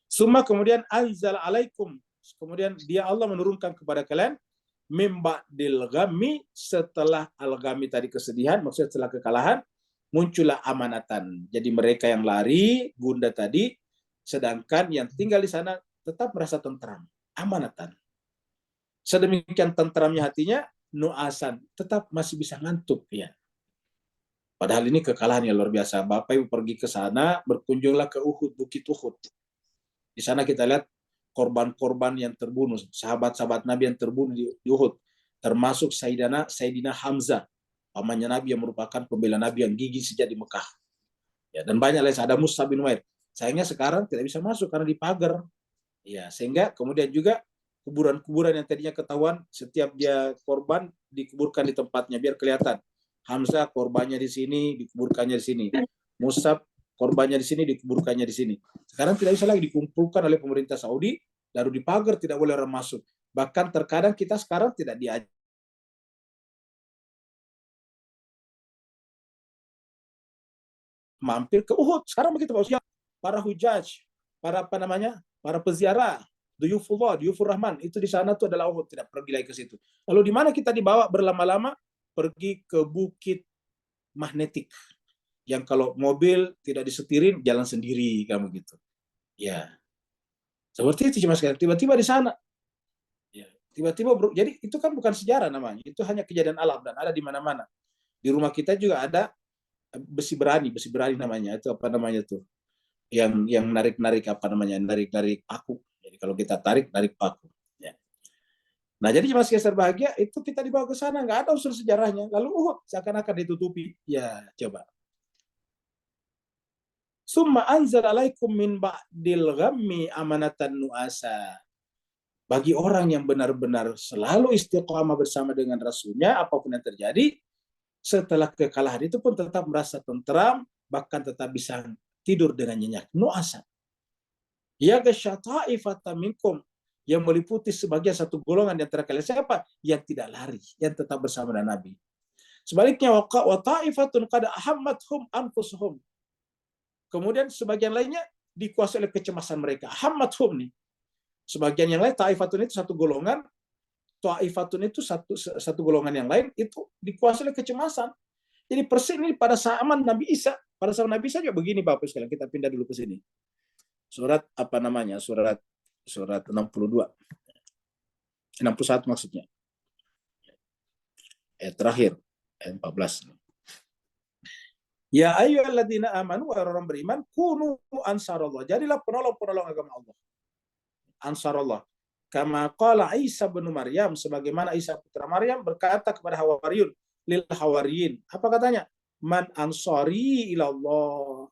A: Summa kemudian anzala alaikum. Kemudian dia Allah menurunkan kepada kalian mim ba'dil ghammi, setelah al-ghammi tadi kesedihan, maksudnya setelah kekalahan, muncullah amanatan. Jadi mereka yang lari, gundah tadi, sedangkan yang tinggal di sana tetap merasa tentram. Amanatan. Sedemikian tentramnya hatinya, nuasan, tetap masih bisa ngantuk ya. Padahal ini kekalahan yang luar biasa. Bapak Ibu pergi ke sana, berkunjunglah ke Uhud, Bukit Uhud. Di sana kita lihat korban-korban yang terbunuh, sahabat-sahabat Nabi yang terbunuh di Uhud, termasuk Sayyidina Hamzah, pamannya Nabi yang merupakan pembela Nabi yang gigih sejak di Mekah. Ya, dan banyak lain, ada Mus'ab bin Umair. Sayangnya sekarang tidak bisa masuk karena dipagar. Ya, sehingga kemudian juga kuburan-kuburan yang tadinya ketahuan, setiap dia korban dikuburkan di tempatnya biar kelihatan. Hamzah korbannya di sini, dikuburkannya di sini. Mus'ab korbannya di sini, dikuburkannya di sini. Sekarang tidak bisa lagi dikumpulkan oleh pemerintah Saudi, lalu dipagar, tidak boleh orang masuk. Bahkan terkadang kita sekarang tidak diajak mampir ke Uhud. Sekarang begitu Pak, para hujaj, para peziarah, duyufullah, duyufur rahman, itu di sana tuh adalah Uhud, tidak pergi lagi ke situ. Lalu di mana kita dibawa berlama-lama? Pergi ke bukit magnetik, yang kalau mobil tidak disetirin jalan sendiri kamu gitu. Ya. Seperti itu cuma sekali. Tiba-tiba di sana. Ya, tiba-tiba jadi itu kan bukan sejarah namanya. Itu hanya kejadian alam dan ada di mana-mana. Di rumah kita juga ada besi berani namanya. Itu apa namanya tuh? Yang narik-narik apa namanya? Narik-narik paku. Jadi kalau kita tarik, narik paku. Ya. Nah, jadi Mas Geser bahagia itu kita dibawa ke sana, nggak ada unsur sejarahnya. Lalu seakan-akan ditutupi. Ya, coba. Summa anzal alaikum min ba'dil ghammi amanatan nuasa. Bagi orang yang benar-benar selalu istiqamah bersama dengan Rasulnya, apapun yang terjadi, setelah kekalahan itu pun tetap merasa tentram, bahkan tetap bisa tidur dengan nyenyak. Nuasa. Ya gasyata'ifata minkum, yang meliputi sebagian satu golongan di antara kalian. Siapa? Yang tidak lari, yang tetap bersama dengan Nabi. Sebaliknya, wa ta'ifatun qad ahammathum anfusuhum. Kemudian sebagian lainnya dikuasai oleh kecemasan mereka. Ahammathum nih. Sebagian yang lain, ta'ifatun itu satu golongan, ta'ifatun itu satu golongan yang lain, itu dikuasai oleh kecemasan. Jadi persis ini pada zaman Nabi Isa. Pada zaman Nabi Isa juga begini Bapak sekalian. Kita pindah dulu ke sini. Surat apa namanya? Surat 62. 61 maksudnya. Terakhir, ayat 14. Ya ayyuhalladzina amanu, wahai orang beriman, kunu ansarallah. Jadilah penolong-penolong agama Allah. Ansarallah. Kama qala Isa bin Maryam, sebagaimana Isa putra Maryam berkata kepada Hawariyun, lil Hawariyin. Apa katanya? Man ansari ilallah.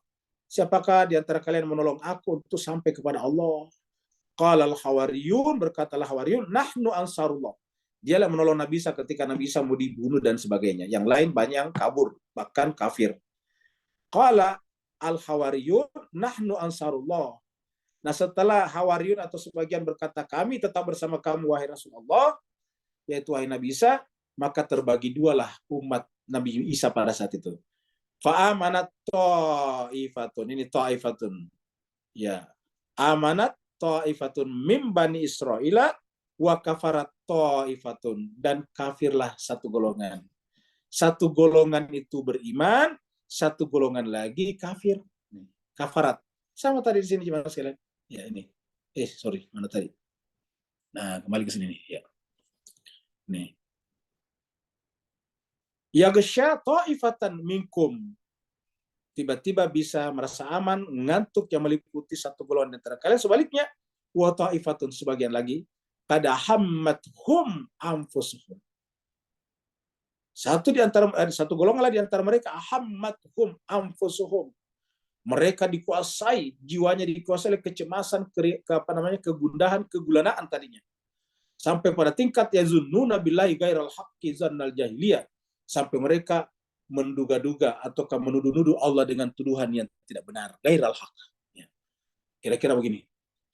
A: Siapakah di antara kalian menolong aku untuk sampai kepada Allah? Qala al-Hawariyun, berkatalah Hawariyun, nahnu ansarullah. Dialah menolong Nabi Isa ketika Nabi Isa mau dibunuh dan sebagainya. Yang lain banyak yang kabur, bahkan kafir. Qala al-Hawariyun nahnu ansarullah. Nah, setelah Hawariyun atau sebagian berkata kami tetap bersama kamu wahai Rasulullah, yaitu wahai Nabi Isa, maka terbagi dualah umat Nabi Isa pada saat itu. Fa'amanat ta'ifatun. Ini ta'ifatun. Ya. Amanat ta'ifatun mim bani Israila wa kafarat ta'ifatun. Dan kafirlah satu golongan. Satu golongan itu beriman, satu golongan lagi kafir. Kafarat. Sama tadi di sini gimana sekalian? Ya ini. Sorry, mana tadi? Nah, kembali ke sini nih. Ya. Nih. Yaghsha ta'ifatan minkum. Tiba-tiba bisa merasa aman, ngantuk yang meliputi satu golongan antara kalian. Sebaliknya, wa ta'ifatun, sebagian lagi, pada hammathum anfusuhum. Satu golongan di antara mereka, hammathum anfusuhum. Mereka dikuasai, jiwanya dikuasai oleh kecemasan, kegundahan, kegulanaan tadinya. Sampai pada tingkat yazunnuna billahi ghairal haqqi zannal jahiliyah. Sampai mereka menduga-duga ataukah menuduh-nuduh Allah dengan tuduhan yang tidak benar. Ghairal haqq. Ya. Kira-kira begini.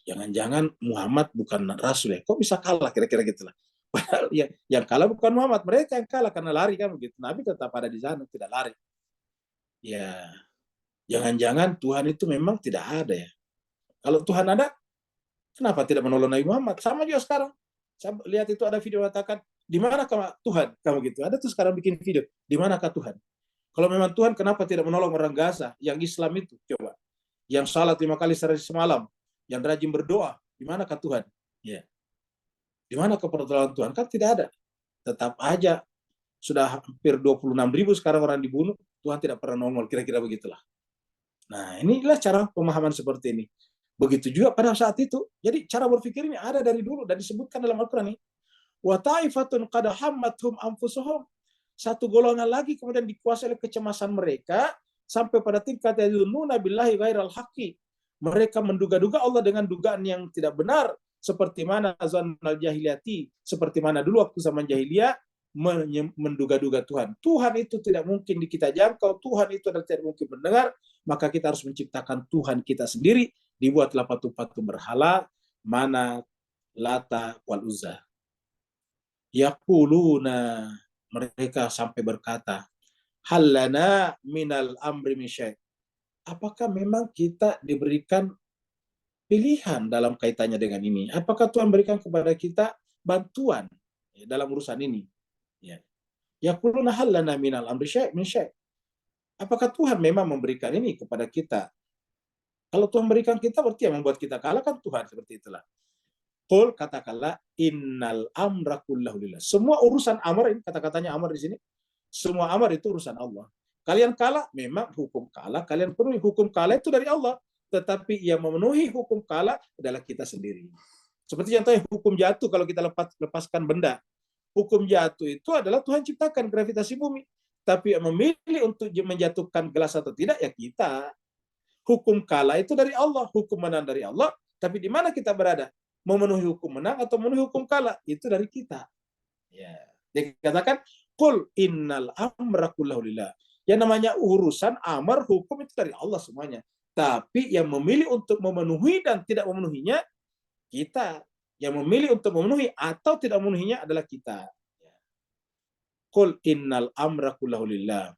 A: Jangan-jangan Muhammad bukan Rasul ya. Kok bisa kalah? Kira-kira gitulah. Padahal yang kalah bukan Muhammad. Mereka yang kalah karena lari kan begitu. Nabi tetap ada di sana, tidak lari. Ya. Jangan-jangan Tuhan itu memang tidak ada ya. Kalau Tuhan ada, kenapa tidak menolong Nabi Muhammad? Sama juga sekarang. Saya lihat itu ada video mengatakan, di manakah Tuhan? Kamu gitu. Ada tuh sekarang bikin video, di manakah Tuhan? Kalau memang Tuhan, kenapa tidak menolong orang Gaza? Yang Islam itu, coba. Yang salat 5 kali sehari semalam. Yang rajin berdoa. Di manakah Tuhan? Ya. Di manakah pertolongan Tuhan? Kan tidak ada. Tetap aja. Sudah hampir 26.000 sekarang orang dibunuh. Tuhan tidak pernah nongol. Kira-kira begitulah. Nah, inilah cara pemahaman seperti ini. Begitu juga pada saat itu. Jadi cara berpikir ini ada dari dulu dan disebutkan dalam Al-Quran ini. Wa ta'ifatun qad hammathum anfusuhum. Satu golongan lagi kemudian dikuasai oleh kecemasan mereka sampai pada tingkat yazunnuna billahi ghairal haqqi. Mereka menduga-duga Allah dengan dugaan yang tidak benar, seperti mana zannal jahiliyati, seperti mana dulu waktu zaman jahiliyah menduga-duga Tuhan. Tuhan itu tidak mungkin kita jangkau, Tuhan itu tidak mungkin mendengar, maka kita harus menciptakan Tuhan kita sendiri, dibuatlah patung-patung berhala, mana Lata wal Uzza. Yaquluna, mereka sampai berkata, hallana minal amri min syai'. Apakah memang kita diberikan pilihan dalam kaitannya dengan ini? Apakah Tuhan berikan kepada kita bantuan dalam urusan ini? Ya. Yaquluna hallana minal amri min syai'. Apakah Tuhan memang memberikan ini kepada kita? Kalau Tuhan memberikan kita, berarti yang membuat kita kalah kan Tuhan, seperti itulah. Qul, katakanlah, innal amra kullahu lillah. Semua urusan amar, ini kata-katanya amar di sini. Semua amar itu urusan Allah. Kalian kalah, memang hukum kalah. Kalian penuhi hukum kalah itu dari Allah. Tetapi yang memenuhi hukum kalah adalah kita sendiri. Seperti contohnya hukum jatuh kalau kita lepaskan benda. Hukum jatuh itu adalah Tuhan ciptakan gravitasi bumi. Tapi yang memilih untuk menjatuhkan gelas atau tidak, ya kita. Hukum kalah itu dari Allah. Hukum menang dari Allah. Tapi di mana kita berada? Memenuhi hukum menang atau memenuhi hukum kalah? Itu dari kita. Ya. Dia katakan, qul innal amra kullahu lillah. Yang namanya urusan amar hukum itu dari Allah semuanya. Tapi yang memilih untuk memenuhi dan tidak memenuhinya kita. Yang memilih untuk memenuhi atau tidak memenuhinya adalah kita. Qul innal amra kullahu lillah.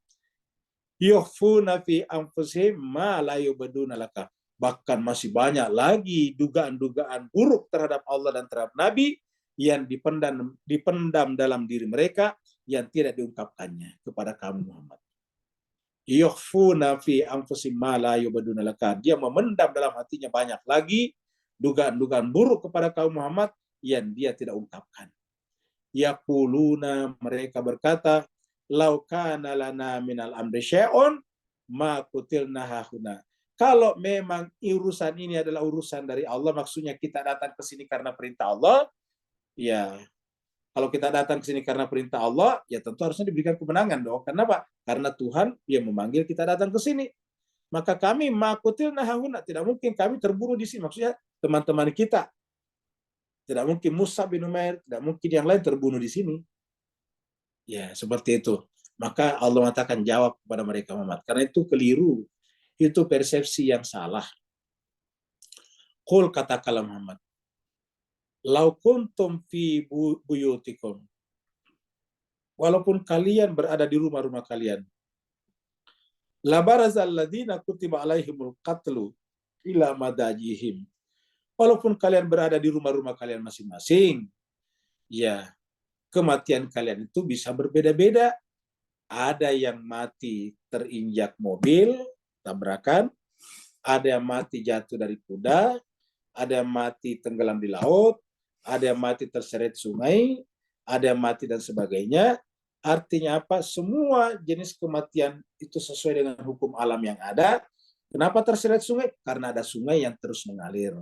A: Yukhfuna fi anfusihim ma la yubduna laka. Bahkan masih banyak lagi dugaan-dugaan buruk terhadap Allah dan terhadap Nabi yang dipendam dalam diri mereka yang tidak diungkapkannya kepada kamu Muhammad. Yukhfuna fi anfusihim ma la yubduna laka. Dia memendam dalam hatinya banyak lagi dugaan-dugaan buruk kepada kaum Muhammad yang dia tidak ungkapkan. Yaquluna, mereka berkata, lau kana lana minal amri syai'un ma qutilna hahuna. Kalau memang urusan ini adalah urusan dari Allah, maksudnya kita datang ke sini karena perintah Allah, ya kalau kita datang ke sini karena perintah Allah, ya tentu harusnya diberikan kemenangan dong. Kenapa? Karena Tuhan yang memanggil kita datang ke sini. Maka kami makutil nahahuna, tidak mungkin kami terbunuh di sini. Maksudnya teman-teman kita. Tidak mungkin Musa bin Umair, tidak mungkin yang lain terbunuh di sini. Ya, seperti itu. Maka Allah mengatakan jawab kepada mereka Muhammad. Karena itu keliru. Itu persepsi yang salah. Qul, katakanlah Muhammad. Lau kuntum fi buyutikum. Walaupun kalian berada di rumah-rumah kalian. La barazal ladzina kutiba alaihimul qatlu ila madajihim. Walaupun kalian berada di rumah-rumah kalian masing-masing, ya kematian kalian itu bisa berbeda-beda. Ada yang mati terinjak mobil, tabrakan. Ada yang mati jatuh dari kuda. Ada yang mati tenggelam di laut. Ada yang mati terseret sungai, ada yang mati dan sebagainya. Artinya apa? Semua jenis kematian itu sesuai dengan hukum alam yang ada. Kenapa terseret sungai? Karena ada sungai yang terus mengalir.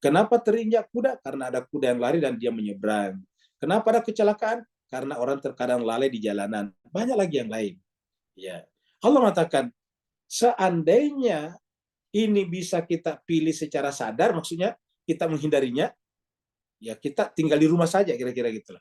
A: Kenapa terinjak kuda? Karena ada kuda yang lari dan dia menyeberang. Kenapa ada kecelakaan? Karena orang terkadang lalai di jalanan. Banyak lagi yang lain. Ya. Allah mengatakan, seandainya ini bisa kita pilih secara sadar, maksudnya kita menghindarinya, ya kita tinggal di rumah saja, kira-kira gitulah.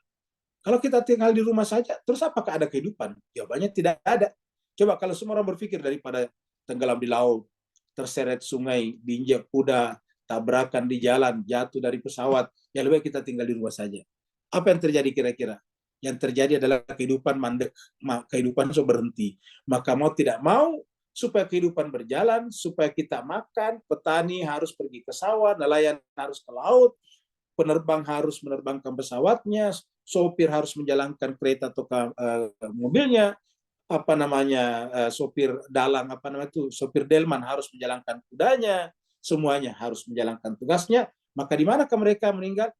A: Kalau kita tinggal di rumah saja, terus apakah ada kehidupan? Jawabannya tidak ada. Coba kalau semua orang berpikir daripada tenggelam di laut, terseret sungai, diinjak kuda, tabrakan di jalan, jatuh dari pesawat, ya lebih baik kita tinggal di rumah saja. Apa yang terjadi kira-kira? Yang terjadi adalah kehidupan mandek, kehidupan so berhenti. Maka mau tidak mau, supaya kehidupan berjalan, supaya kita makan, petani harus pergi ke sawah, nelayan harus ke laut, penerbang harus menerbangkan pesawatnya, sopir harus menjalankan kereta atau mobilnya, sopir dalang sopir delman harus menjalankan kudanya, semuanya harus menjalankan tugasnya. Maka di manakah mereka meninggal?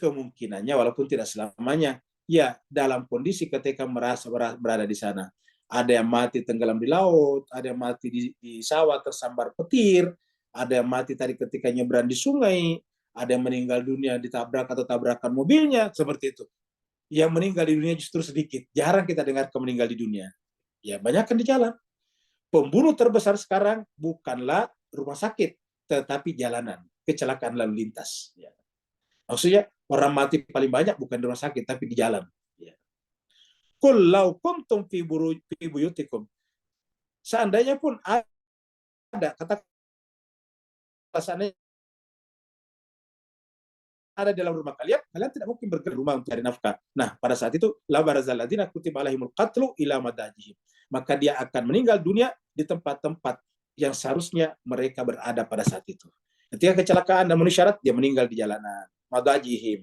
A: Kemungkinannya walaupun tidak selamanya, ya dalam kondisi ketika merasa berada di sana. Ada yang mati tenggelam di laut, ada yang mati di sawah tersambar petir, ada yang mati tadi ketika nyebrang di sungai, ada yang meninggal dunia ditabrak atau tabrakan mobilnya, seperti itu. Yang meninggal di dunia justru sedikit. Jarang kita dengar meninggal di dunia. Ya, banyak kan di jalan. Pembunuh terbesar sekarang bukanlah rumah sakit, tetapi jalanan, kecelakaan lalu lintas. Ya. Maksudnya, orang mati paling banyak bukan di rumah sakit, tapi di jalan. Ya. Qul law kuntum fi buyutikum. Seandainya pun ada, kata seandainya ada di dalam rumah kalian, kalian tidak mungkin bergerak rumah untuk cari nafkah. Nah, pada saat itu, la barazal ladzina kutiba alaihimul qatlu ila madajihim. Maka dia akan meninggal dunia di tempat-tempat yang seharusnya mereka berada pada saat itu. Ketika kecelakaan dan memenuhi syarat, dia meninggal di jalanan. Madajihim.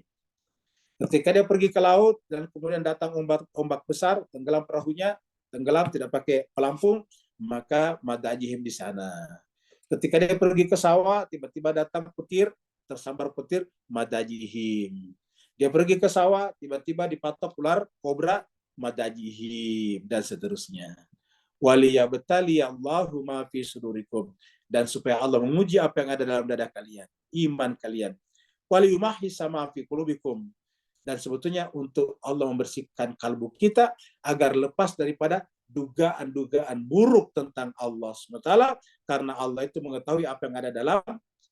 A: Ketika dia pergi ke laut dan kemudian datang ombak besar, tenggelam perahunya, tenggelam tidak pakai pelampung, maka madajihim di sana. Ketika dia pergi ke sawah, tiba-tiba datang petir, tersambar petir, madajihim. Dia pergi ke sawah, tiba-tiba dipatok ular kobra, madajihim, dan seterusnya. Waliyabtali Allahu ma fi sudurikum, dan supaya Allah menguji apa yang ada dalam dada kalian, iman kalian. Waliyumahi sama fi qulubikum, dan sebetulnya untuk Allah membersihkan kalbu kita agar lepas daripada dugaan-dugaan buruk tentang Allah SWT, karena Allah itu mengetahui apa yang ada dalam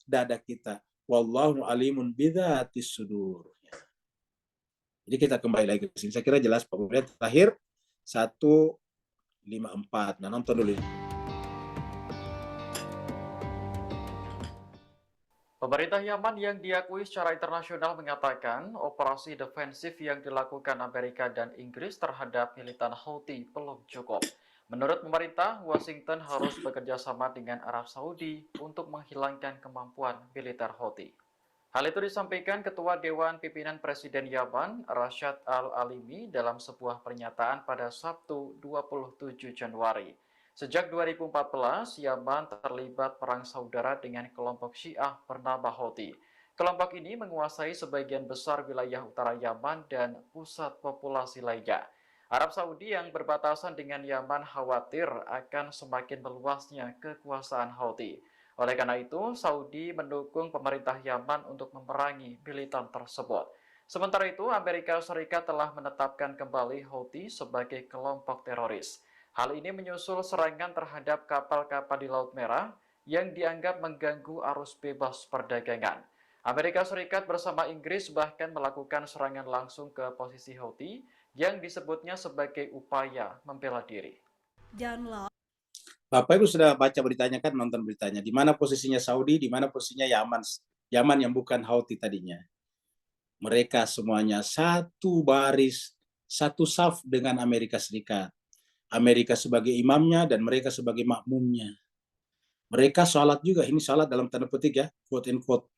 A: dada kita. Wallahu alimun bidzatis sudur. Jadi kita kembali lagi ke sini. Saya kira jelas Pak. Kemudian terakhir 154. Nah, nonton dulu.
G: Pemerintah Yaman yang diakui secara internasional mengatakan operasi defensif yang dilakukan Amerika dan Inggris terhadap militan Houthi belum cukup. Menurut pemerintah, Washington harus bekerja sama dengan Arab Saudi untuk menghilangkan kemampuan militer Houthi. Hal itu disampaikan Ketua Dewan Pimpinan Presiden Yaman, Rashad Al-Alimi, dalam sebuah pernyataan pada Sabtu 27 Januari. Sejak 2014, Yaman terlibat perang saudara dengan kelompok Syiah bernama Houthi. Kelompok ini menguasai sebagian besar wilayah utara Yaman dan pusat populasi lainnya. Arab Saudi yang berbatasan dengan Yaman khawatir akan semakin meluasnya kekuasaan Houthi. Oleh karena itu, Saudi mendukung pemerintah Yaman untuk memerangi militan tersebut. Sementara itu, Amerika Serikat telah menetapkan kembali Houthi sebagai kelompok teroris. Hal ini menyusul serangan terhadap kapal-kapal di Laut Merah yang dianggap mengganggu arus bebas perdagangan. Amerika Serikat bersama Inggris bahkan melakukan serangan langsung ke posisi Houthi yang disebutnya sebagai upaya membela diri.
A: Bapak Ibu sudah baca beritanya kan, nonton beritanya. Di mana posisinya Saudi, di mana posisinya Yaman. Yaman yang bukan Houthi tadinya. Mereka semuanya satu baris, satu saf dengan Amerika Serikat. Amerika sebagai imamnya dan mereka sebagai makmumnya. Mereka sholat juga, ini sholat dalam tanda petik ya, quote and quote.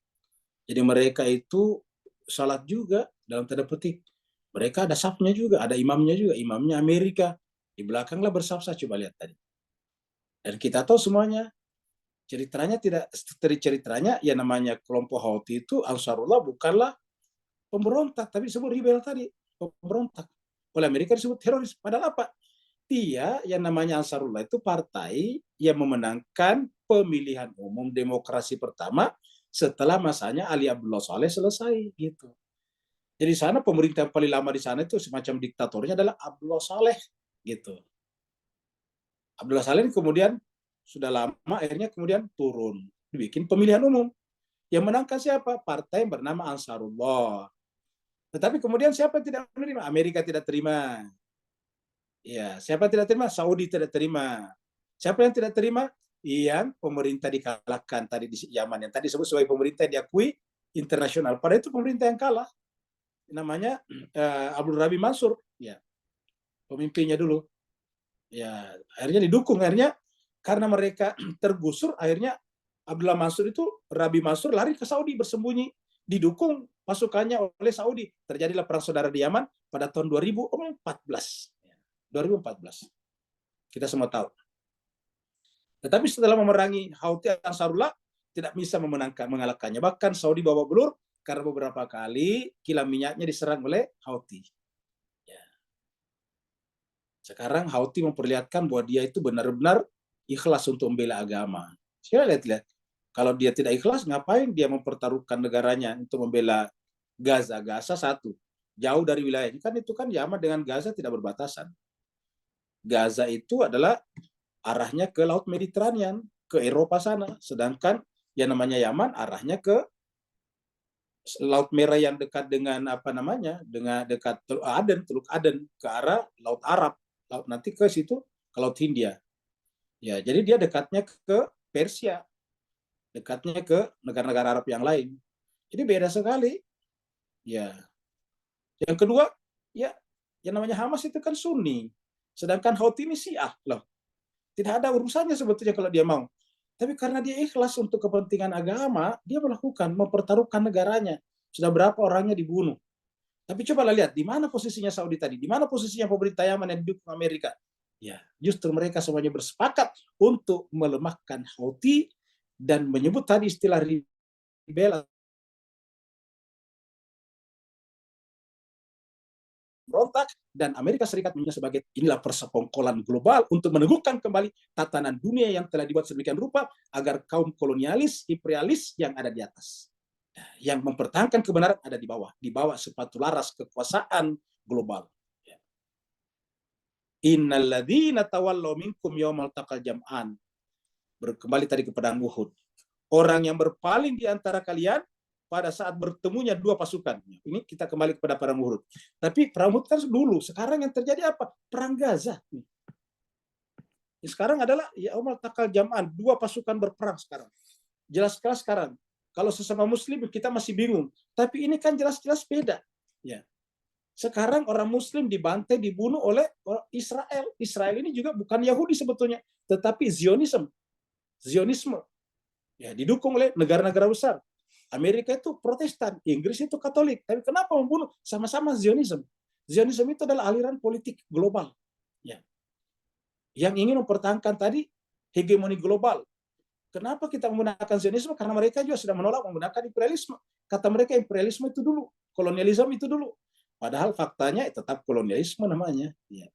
A: Jadi mereka itu sholat juga dalam tanda petik. Mereka ada safnya juga, ada imamnya juga, imamnya Amerika. Di belakanglah bersaf-saf, coba lihat tadi. Dan kita tahu semuanya, ceritanya ya namanya kelompok Houthi itu Ansarullah bukanlah pemberontak, tapi disebut rebel tadi, pemberontak. Oleh Amerika disebut teroris. Padahal apa? Dia yang namanya Ansarullah itu partai yang memenangkan pemilihan umum demokrasi pertama setelah masanya Ali Abdullah Saleh selesai gitu. Jadi sana pemerintah yang paling lama di sana itu semacam diktatornya adalah Abdullah Saleh gitu. Abdullah Saleh kemudian sudah lama akhirnya kemudian turun, dibikin pemilihan umum. Yang menangkan siapa? Partai yang bernama Ansarullah. Tetapi kemudian siapa yang tidak menerima? Amerika tidak terima. Ya, siapa yang tidak terima? Saudi tidak terima. Siapa yang tidak terima? Yang pemerintah dikalahkan tadi di Yaman, yang tadi disebut sebagai pemerintah yang diakui internasional. Padahal itu pemerintah yang kalah. Namanya Abdul Rabi Mansur, ya. Pemimpinnya dulu. Ya, akhirnya didukung. Akhirnya karena mereka tergusur, akhirnya Abdullah Mansur itu, Rabi Mansur lari ke Saudi bersembunyi. Didukung pasukannya oleh Saudi. Terjadilah perang saudara di Yaman pada tahun 2014. 2014. Kita semua tahu. Tetapi setelah memerangi Houthi Ansarullah, tidak bisa mengalahkannya. Bahkan Saudi babak belur karena beberapa kali kilang minyaknya diserang oleh Houthi. Ya. Sekarang Houthi memperlihatkan bahwa dia itu benar-benar ikhlas untuk membela agama. Saya lihat. Kalau dia tidak ikhlas, ngapain dia mempertaruhkan negaranya untuk membela Gaza? Gaza satu, jauh dari wilayah. Kan itu kan Yaman dengan Gaza tidak berbatasan. Gaza itu adalah arahnya ke Laut Mediterranean, ke Eropa sana. Sedangkan yang namanya Yaman arahnya ke Laut Merah yang dekat dengan dengan dekat Teluk Aden ke arah Laut Arab, nanti ke situ ke Laut Hindia. Ya, jadi dia dekatnya ke Persia, dekatnya ke negara-negara Arab yang lain. Jadi beda sekali. Ya. Yang kedua, ya yang namanya Hamas itu kan Sunni. Sedangkan Houthi ini Syiah loh. Tidak ada urusannya sebetulnya kalau dia mau. Tapi karena dia ikhlas untuk kepentingan agama, dia melakukan, mempertaruhkan negaranya. Sudah berapa orangnya dibunuh. Tapi coba lihat, di mana posisinya Saudi tadi? Di mana posisinya pemerintah Yaman yang didukung Amerika? Ya, justru mereka semuanya bersepakat untuk melemahkan Houthi dan menyebut tadi istilah rebel berontak, dan Amerika Serikat menyebutnya sebagai inilah persekongkolan global untuk meneguhkan kembali tatanan dunia yang telah dibuat sedemikian rupa agar kaum kolonialis, imperialis yang ada di atas, yang mempertahankan kebenaran ada di bawah sepatu laras kekuasaan global. Innalladzina tawallaw minkum yaumal taqal jam'an. Kembali tadi ke pedang Uhud. Orang yang berpaling di antara kalian pada saat bertemunya dua pasukan. Ini kita kembali kepada perang Uhud. Tapi perang Uhud kan dulu. Sekarang yang terjadi apa? Perang Gaza. Sekarang adalah yaumal taqal jam'an. Dua pasukan berperang sekarang. Jelas-jelas sekarang. Kalau sesama muslim kita masih bingung. Tapi ini kan jelas-jelas beda. Ya. Sekarang orang muslim dibantai, dibunuh oleh Israel. Israel ini juga bukan Yahudi sebetulnya. Tetapi Zionisme. Ya, didukung oleh negara-negara besar. Amerika itu Protestan, Inggris itu Katolik. Tapi kenapa membunuh? Sama-sama Zionisme. Zionisme itu adalah aliran politik global. Ya. yang ingin mempertahankan tadi hegemoni global. Kenapa kita menggunakan Zionisme? Karena mereka juga sudah menolak menggunakan imperialisme. Kata mereka imperialisme itu dulu, kolonialisme itu dulu. Padahal faktanya tetap kolonialisme namanya. Ya.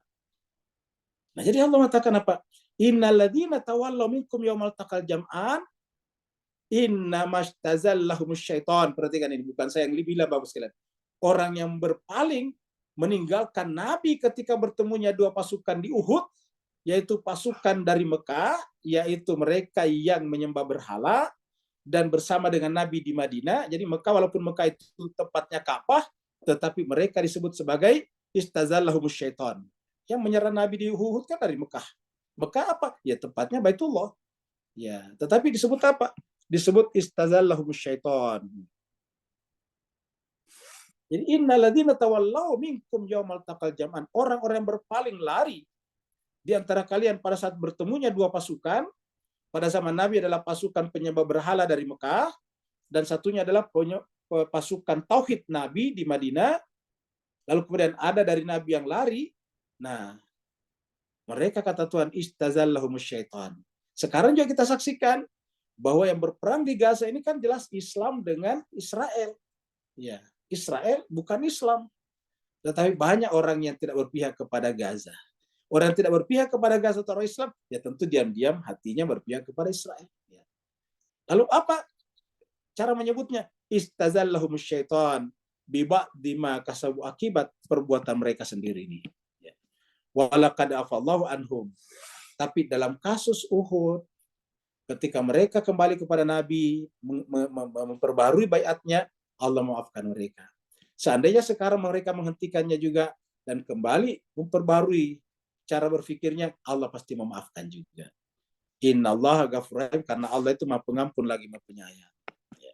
A: Nah, jadi Allah mengatakan apa? Innalladzina tawallaw minkum yaumal taqal jam'an innamastazallahum syaitan. Perhatikan ini, bukan saya yang bilang Bapak sekalian. Orang yang berpaling meninggalkan Nabi ketika bertemunya dua pasukan di Uhud, yaitu pasukan dari Mekah, yaitu mereka yang menyembah berhala, dan bersama dengan Nabi di Madinah. Jadi Mekah, walaupun Mekah itu tempatnya Ka'bah, tetapi mereka disebut sebagai istazallahum syaitan. Yang menyerang Nabi di Uhud kan dari Mekah. Mekah apa? Ya tempatnya Baitullah. Ya, tetapi disebut apa? Disebut istazallahum syaitan. Jadi innalladzina tawallaw minkum yaumal taqal jam'an. Orang-orang yang berpaling lari di antara kalian pada saat bertemunya dua pasukan. Pada zaman Nabi adalah pasukan penyembah berhala dari Mekah, dan satunya adalah pasukan tauhid Nabi di Madinah. Lalu kemudian ada dari Nabi yang lari. Nah, mereka kata Tuhan istazallahumus syaitan. Sekarang juga kita saksikan bahwa yang berperang di Gaza ini kan jelas Islam dengan Israel. Ya, Israel bukan Islam. Tetapi banyak orang yang tidak berpihak kepada Gaza. Orang yang tidak berpihak kepada Gaza atau orang Islam, ya tentu diam-diam hatinya berpihak kepada Israel. Ya. Lalu apa cara menyebutnya? Istazallahumus syaitan biba'di ma kasabu, akibat perbuatan mereka sendiri ini. Ya. Walaqad afallahu anhum. Tapi dalam kasus Uhud, ketika mereka kembali kepada Nabi, memperbarui baiatnya, Allah maafkan mereka. Seandainya sekarang mereka menghentikannya juga dan kembali memperbarui cara berpikirnya, Allah pasti memaafkan juga. Innallaha ghafurur rahim, karena Allah itu Maha Pengampun lagi Maha Penyayang. Ya.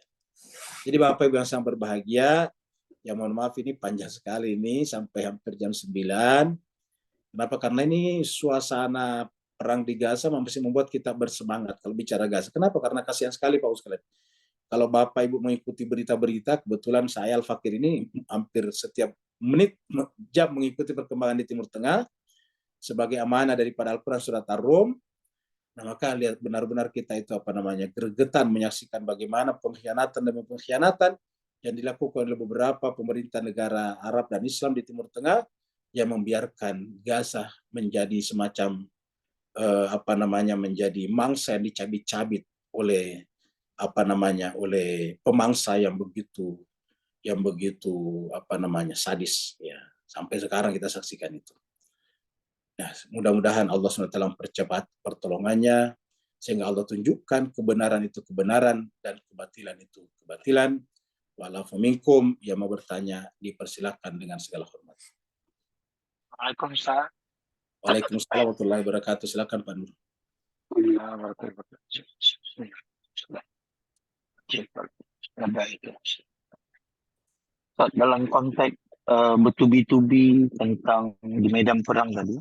A: Jadi Bapak Ibu yang sangat berbahagia, ya mohon maaf ini panjang sekali ini sampai hampir jam 9. Kenapa? Karena ini suasana perang di Gaza masih membuat kita bersemangat kalau bicara Gaza. Kenapa? Karena kasihan sekali Pak sekalian. Kalau Bapak Ibu mengikuti berita-berita, kebetulan saya Al-Fakir ini hampir setiap menit, jam mengikuti perkembangan di Timur Tengah, sebagai amanah daripada Al-Quran surat Ar-Rum. Nah, maka lihat benar-benar kita itu gregetan menyaksikan bagaimana pengkhianatan demi pengkhianatan yang dilakukan oleh beberapa pemerintah negara Arab dan Islam di Timur Tengah yang membiarkan Gaza menjadi semacam menjadi mangsa yang dicabit-cabit oleh oleh pemangsa yang begitu sadis ya. Sampai sekarang kita saksikan itu. Nah, mudah-mudahan Allah SWT mempercepat pertolongannya, sehingga Allah tunjukkan kebenaran itu kebenaran dan kebatilan itu kebatilan. Wa'alafu minkum, yang mau bertanya dipersilakan dengan segala hormat.
C: Waalaikumsalam.
A: Waalaikumsalam warahmatullahi wabarakatuh. Silakan Pak Nur.
C: Dalam konteks bertubi-tubi tentang di medan perang tadi,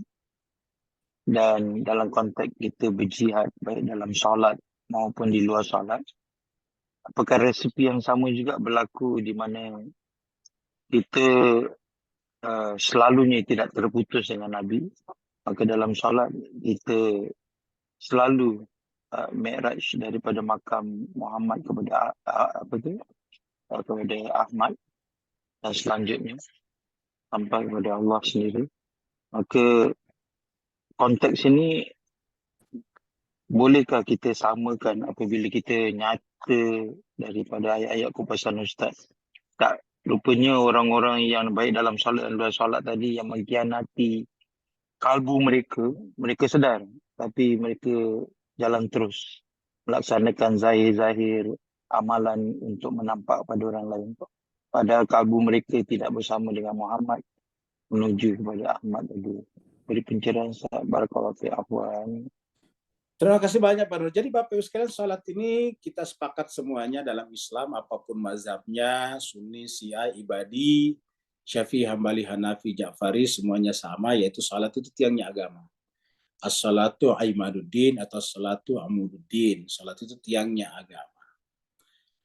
C: dan dalam konteks kita berjihad baik dalam solat maupun di luar solat, apakah resipi yang sama juga berlaku di mana kita selalunya tidak terputus dengan Nabi? Maka dalam solat kita selalu mi'raj daripada makam Muhammad kepada kepada Ahmad, dan selanjutnya sampai kepada Allah sendiri. Maka konteks ini bolehkah kita samakan apabila kita nyata daripada ayat-ayat kupasan Ustaz? Tak, rupanya orang-orang yang baik dalam solat dan luar solat tadi yang mengkhianati kalbu mereka sedar, tapi mereka jalan terus melaksanakan zahir-zahir amalan untuk menampak pada orang lain. Padahal kalbu mereka tidak bersama dengan Muhammad menuju kepada Ahmad tadi. Beri pencerahan Ustaz. Barakallahu fi afwan.
A: Terima kasih banyak Pak Nur. Jadi Bapak Ibu sekalian, salat ini kita sepakat semuanya dalam Islam, apapun mazhabnya, Sunni, Syiah, Ibadi, Syafi'i, Hambali, Hanafi, Ja'fari, semuanya sama, yaitu salat itu tiangnya agama. As-salatu aimaduddin atau as-salatu amududdin. Salat itu tiangnya agama.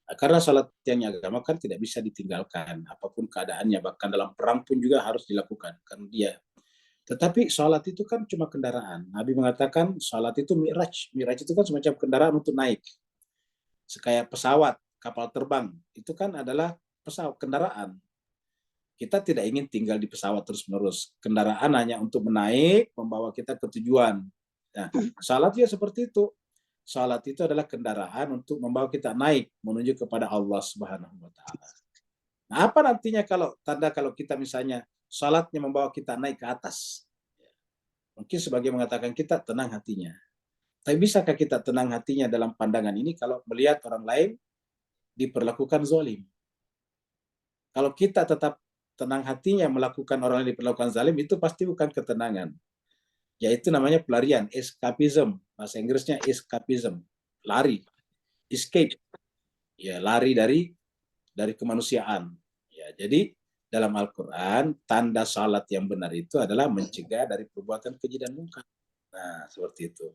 A: Nah, karena salat tiangnya agama kan tidak bisa ditinggalkan, apapun keadaannya, bahkan dalam perang pun juga harus dilakukan. Karena dia Tetapi sholat itu kan cuma kendaraan. Nabi mengatakan sholat itu mi'raj. Mi'raj itu kan semacam kendaraan untuk naik. Kayak pesawat, kapal terbang. Itu kan adalah pesawat, kendaraan. Kita tidak ingin tinggal di pesawat terus-menerus. Kendaraan hanya untuk menaik, membawa kita ke tujuan. Nah, salat juga seperti itu. Salat itu adalah kendaraan untuk membawa kita naik menuju kepada Allah Subhanahu wa taala. Nah, apa nantinya kalau kita misalnya salatnya membawa kita naik ke atas? Mungkin sebagai mengatakan kita tenang hatinya. Tapi bisakah kita tenang hatinya dalam pandangan ini kalau melihat orang lain diperlakukan zalim? Kalau kita tetap tenang hatinya melakukan orang yang diperlakukan zalim, itu pasti bukan ketenangan. Yaitu namanya pelarian, escapism. Bahasa Inggrisnya escapism, lari, escape. Ya, lari dari kemanusiaan. Ya, jadi dalam Al-Quran, tanda salat yang benar itu adalah mencegah dari perbuatan keji dan munkar. Nah, seperti itu.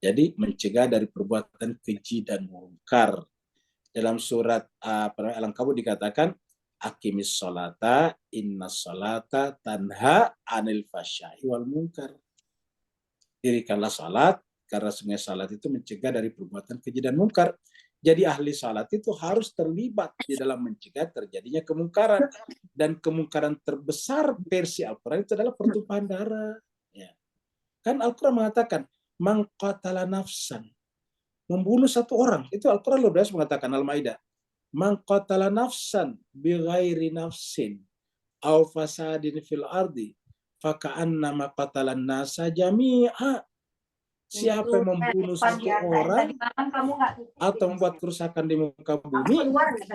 A: Jadi mencegah dari perbuatan keji dan munkar. Dalam surat Al-Ankabut dikatakan, Aqimis sholata, inna sholata tanha anil fahsya'i wal munkar. Dirikanlah salat, karena sungai salat itu mencegah dari perbuatan keji dan munkar. Jadi ahli salat itu harus terlibat di dalam mencegah terjadinya kemungkaran. Dan kemungkaran terbesar versi Al-Quran itu adalah pertumpahan darah. Ya. Kan Al-Quran mengatakan, man qatala nafsan, membunuh satu orang. Itu Al-Quran luar biasa mengatakan, Al-Maidah. Man qatala nafsan bighairi nafsin aw fasadin fil ardi faka'annama qatalan nasa jami'a. Siapa yang membunuh satu orang atau membuat kerusakan di muka bumi,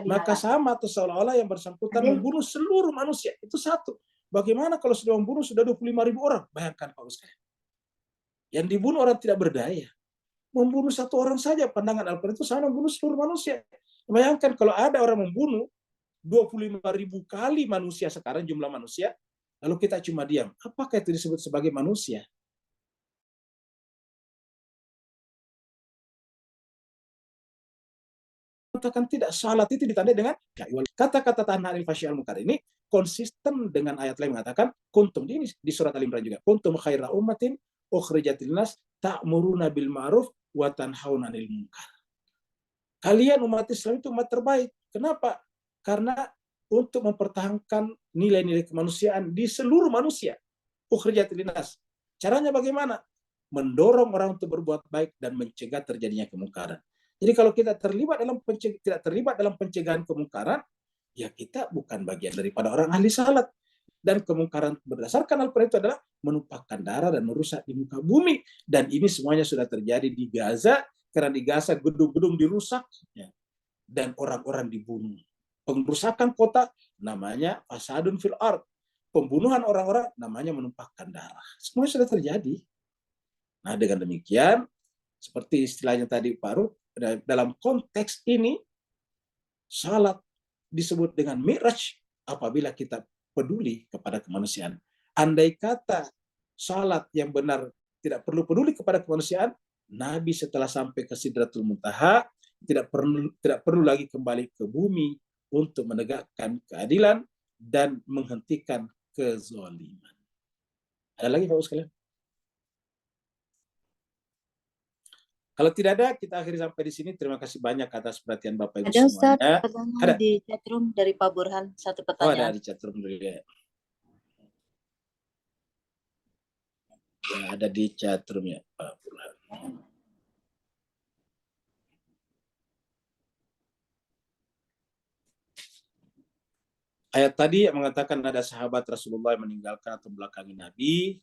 A: maka sama atau seolah-olah yang bersangkutan membunuh seluruh manusia. Itu satu. Bagaimana kalau sudah membunuh sudah 25.000 orang? Bayangkan Pak Ustaz. Yang dibunuh orang tidak berdaya. Membunuh satu orang saja, pandangan Al-Quran itu sama membunuh seluruh manusia. Bayangkan kalau ada orang membunuh 25.000 kali manusia sekarang jumlah manusia, lalu kita cuma diam. Apakah itu disebut sebagai manusia? Katakan tidak, salat itu ditandai dengan kata-kata tanha anil fahsya'i wal munkar ini konsisten dengan ayat lain mengatakan kuntum, ini di surat Al-Imran juga, kuntum khaira ummatin ukhrijat linnas ta'muruna bil ma'ruf wa tanhauna 'anil munkar. Kalian umat Islam itu umat terbaik. Kenapa? Karena untuk mempertahankan nilai-nilai kemanusiaan di seluruh manusia. Ukhrijat linnas. Caranya bagaimana? Mendorong orang untuk berbuat baik dan mencegah terjadinya kemungkaran. Jadi kalau kita tidak terlibat dalam pencegahan kemungkaran, ya kita bukan bagian daripada orang ahli salat. Dan kemungkaran berdasarkan Al-Quran itu adalah menumpahkan darah dan merusak di muka bumi. Dan ini semuanya sudah terjadi di Gaza, karena di Gaza gedung-gedung dirusak ya, dan orang-orang dibunuh. Pengrusakan kota namanya fasadun fil ard. Pembunuhan orang-orang namanya menumpahkan darah. Semuanya sudah terjadi. Nah, dengan demikian, seperti istilahnya tadi Pak Ruh, dalam konteks ini, salat disebut dengan mi'raj apabila kita peduli kepada kemanusiaan. Andai kata salat yang benar tidak perlu peduli kepada kemanusiaan, Nabi setelah sampai ke Sidratul Muntaha tidak perlu lagi kembali ke bumi untuk menegakkan keadilan dan menghentikan kezaliman. Ada lagi Pak sekalian? Kalau tidak ada, kita akhiri sampai di sini. Terima kasih banyak atas perhatian Bapak Ibu
D: Ada Ustaz,
A: semuanya.
D: pertanyaan
A: Ada
D: di chatroom dari Pak Burhan, satu
A: ada
D: pertanyaan.
A: di chatroom dulu ya. Ya, ada di chatroom ya Pak Burhan. Ayat tadi yang mengatakan ada sahabat Rasulullah yang meninggalkan atau belakangi Nabi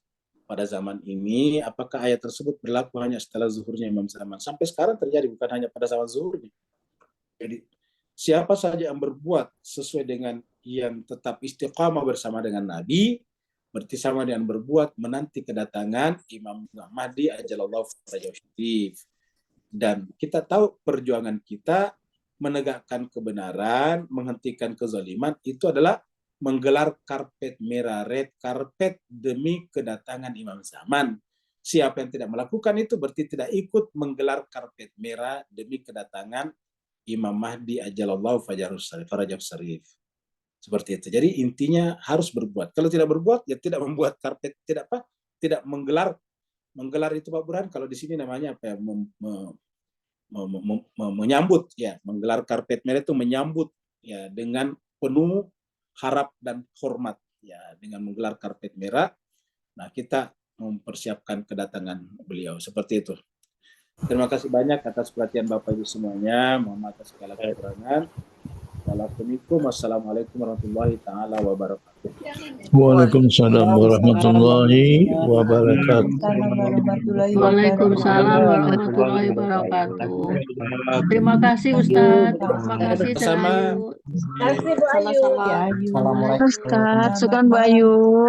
A: pada zaman ini, apakah ayat tersebut berlaku hanya setelah zuhurnya Imam Zaman? Sampai sekarang terjadi, bukan hanya pada zaman zuhurnya. Jadi siapa saja yang berbuat sesuai dengan yang tetap istiqamah bersama dengan Nabi, berarti sama dengan berbuat menanti kedatangan Imam Mahdi ajalallahu farajahu. Dan kita tahu perjuangan kita menegakkan kebenaran, menghentikan kezaliman, itu adalah menggelar karpet merah, red karpet demi kedatangan Imam Zaman. Siapa yang tidak melakukan itu berarti tidak ikut menggelar karpet merah demi kedatangan Imam Mahdi ajalallahu farajahu syarif. Seperti itu. Jadi intinya harus berbuat. Kalau tidak berbuat, ya tidak membuat karpet, tidak menggelar itu Pak Burhan. Kalau di sini namanya apa ya? Menyambut ya, menggelar karpet merah itu menyambut ya dengan penuh harap dan hormat ya, dengan menggelar karpet merah. Nah, kita mempersiapkan kedatangan beliau seperti itu. Terima kasih banyak atas perhatian Bapak Ibu semuanya. Mohon maaf atas segala kekurangan. Wassalamualaikum warahmatullahi taala wabarakatuh.
H: Waalaikumsalam warahmatullahi wabarakatuh.
I: Waalaikumsalam warahmatullahi wabarakatuh. Terima kasih Ustadz. Terima kasih Cek
A: Sama.
I: Ayu.
D: Sama-sama.
J: Ustaz, Sukan Bu Ayu.